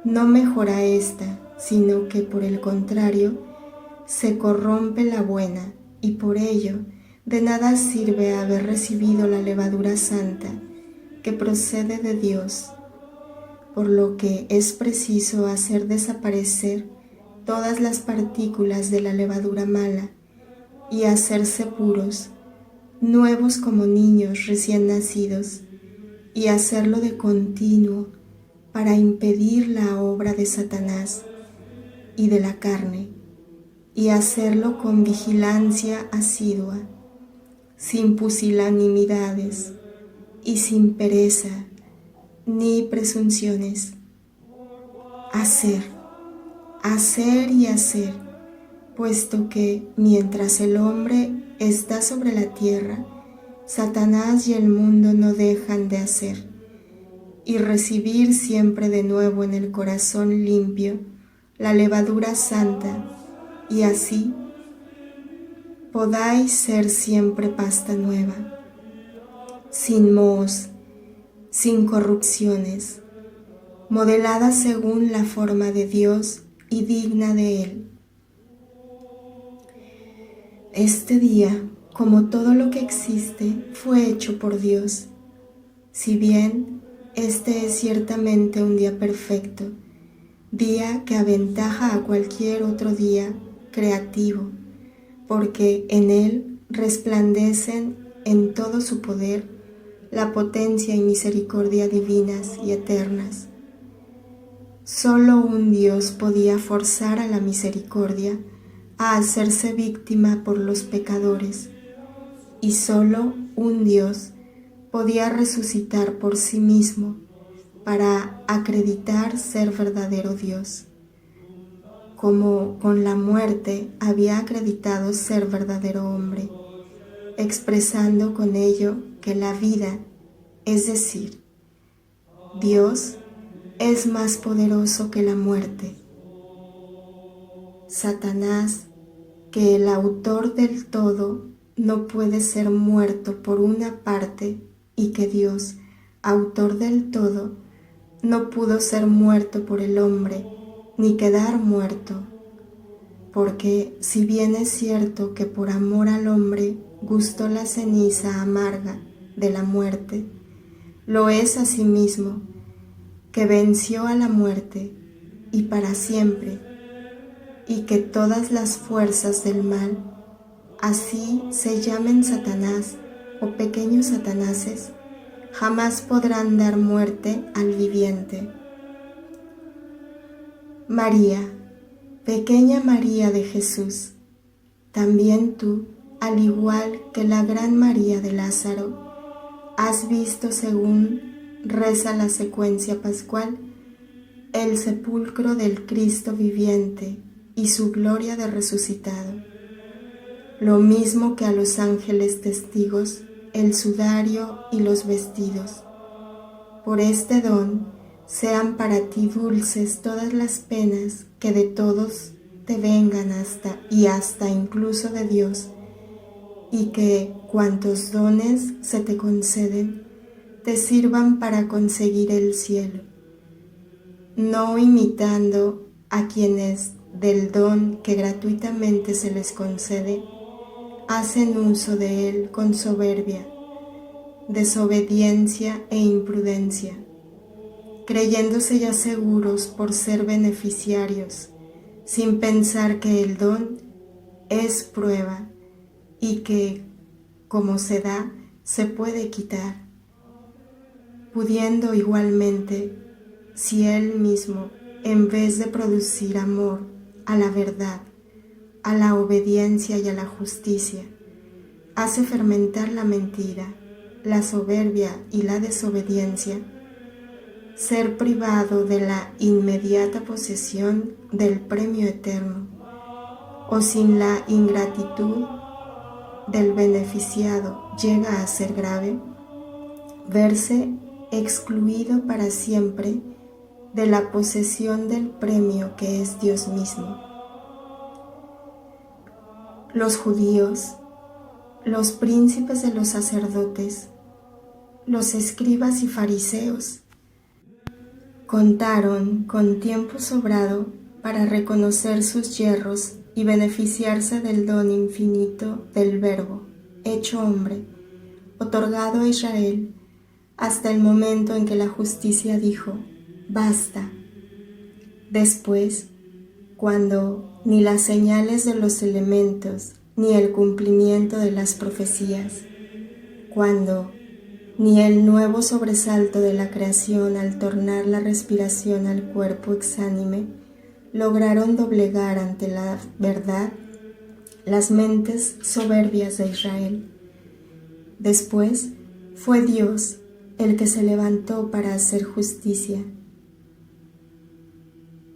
A: no mejora ésta, sino que por el contrario, se corrompe la buena, y por ello de nada sirve haber recibido la levadura santa que procede de Dios, por lo que es preciso hacer desaparecer todas las partículas de la levadura mala y hacerse puros, nuevos como niños recién nacidos, y hacerlo de continuo para impedir la obra de Satanás y de la carne, y hacerlo con vigilancia asidua, sin pusilanimidades y sin pereza ni presunciones. Hacer y hacer, puesto que mientras el hombre está sobre la tierra, Satanás y el mundo no dejan de hacer, y recibir siempre de nuevo en el corazón limpio la levadura santa, y así podáis ser siempre pasta nueva, sin mohos, sin corrupciones, modelada según la forma de Dios y digna de Él. Este día, como todo lo que existe, fue hecho por Dios. Si bien este es ciertamente un día perfecto, día que aventaja a cualquier otro día creativo, porque en él resplandecen en todo su poder la potencia y misericordia divinas y eternas. Solo un Dios podía forzar a la misericordia a hacerse víctima por los pecadores, y solo un Dios podía resucitar por sí mismo para acreditar ser verdadero Dios, como con la muerte había acreditado ser verdadero hombre, expresando con ello que la vida, es decir, Dios, es más poderoso que la muerte. Satanás, que el autor del todo no puede ser muerto por una parte y que Dios, autor del todo, no pudo ser muerto por el hombre ni quedar muerto, porque si bien es cierto que por amor al hombre gustó la ceniza amarga de la muerte, lo es asimismo que venció a la muerte y para siempre, y que todas las fuerzas del mal, así se llamen Satanás o pequeños satanases, jamás podrán dar muerte al viviente. María, pequeña María de Jesús, también tú, al igual que la gran María de Lázaro, has visto, según reza la secuencia pascual, el sepulcro del Cristo viviente y su gloria de resucitado. Lo mismo que a los ángeles testigos, el sudario y los vestidos. Por este don, sean para ti dulces todas las penas que de todos te vengan hasta incluso de Dios, y que cuantos dones se te conceden, te sirvan para conseguir el cielo, no imitando a quienes del don que gratuitamente se les concede, hacen uso de él con soberbia, desobediencia e imprudencia, creyéndose ya seguros por ser beneficiarios, sin pensar que el don es prueba y que, como se da, se puede quitar, pudiendo igualmente, si él mismo, en vez de producir amor a la verdad, a la obediencia y a la justicia, hace fermentar la mentira, la soberbia y la desobediencia, ser privado de la inmediata posesión del premio eterno, o sin la ingratitud del beneficiado llega a ser grave, verse excluido para siempre de la posesión del premio que es Dios mismo. Los judíos, los príncipes de los sacerdotes, los escribas y fariseos, contaron con tiempo sobrado para reconocer sus yerros y beneficiarse del don infinito del Verbo, hecho hombre, otorgado a Israel, hasta el momento en que la justicia dijo, basta. Después, cuando ni las señales de los elementos, ni el cumplimiento de las profecías, cuando ni el nuevo sobresalto de la creación al tornar la respiración al cuerpo exánime, lograron doblegar ante la verdad las mentes soberbias de Israel. Después fue Dios el que se levantó para hacer justicia.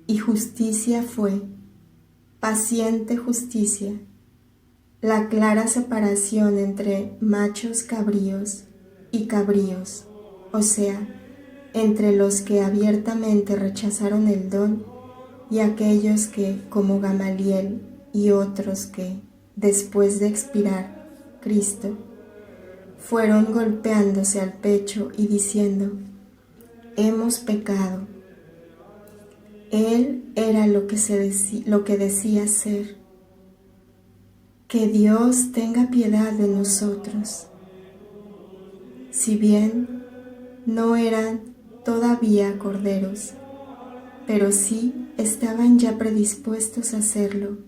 A: Y justicia fue, paciente justicia, la clara separación entre machos cabríos y cabríos, o sea, entre los que abiertamente rechazaron el don y aquellos que, como Gamaliel y otros que, después de expirar Cristo, fueron golpeándose al pecho y diciendo, hemos pecado. Él era lo que decía ser. Que Dios tenga piedad de nosotros. Si bien no eran todavía corderos, pero sí estaban ya predispuestos a hacerlo.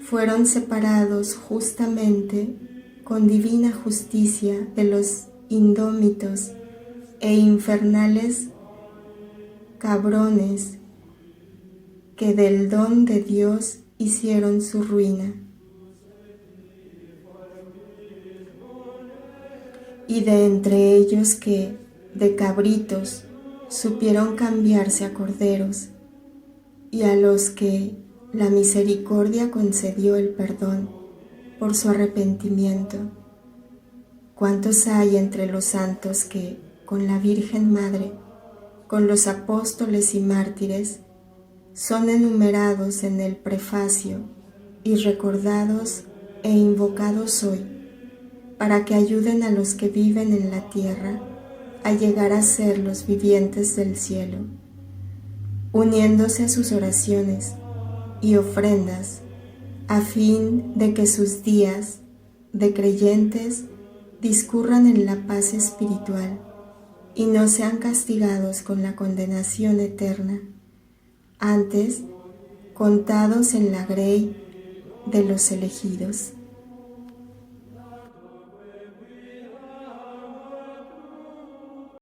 A: Fueron separados justamente con divina justicia de los indómitos e infernales cabrones que del don de Dios hicieron su ruina. y de entre ellos que, de cabritos, supieron cambiarse a corderos, y a los que la misericordia concedió el perdón por su arrepentimiento. ¿Cuántos hay entre los santos que, con la Virgen Madre, con los apóstoles y mártires, son enumerados en el prefacio y recordados e invocados hoy, para que ayuden a los que viven en la tierra a llegar a ser los vivientes del cielo, uniéndose a sus oraciones y ofrendas, a fin de que sus días de creyentes discurran en la paz espiritual y no sean castigados con la condenación eterna, antes contados en la grey de los elegidos.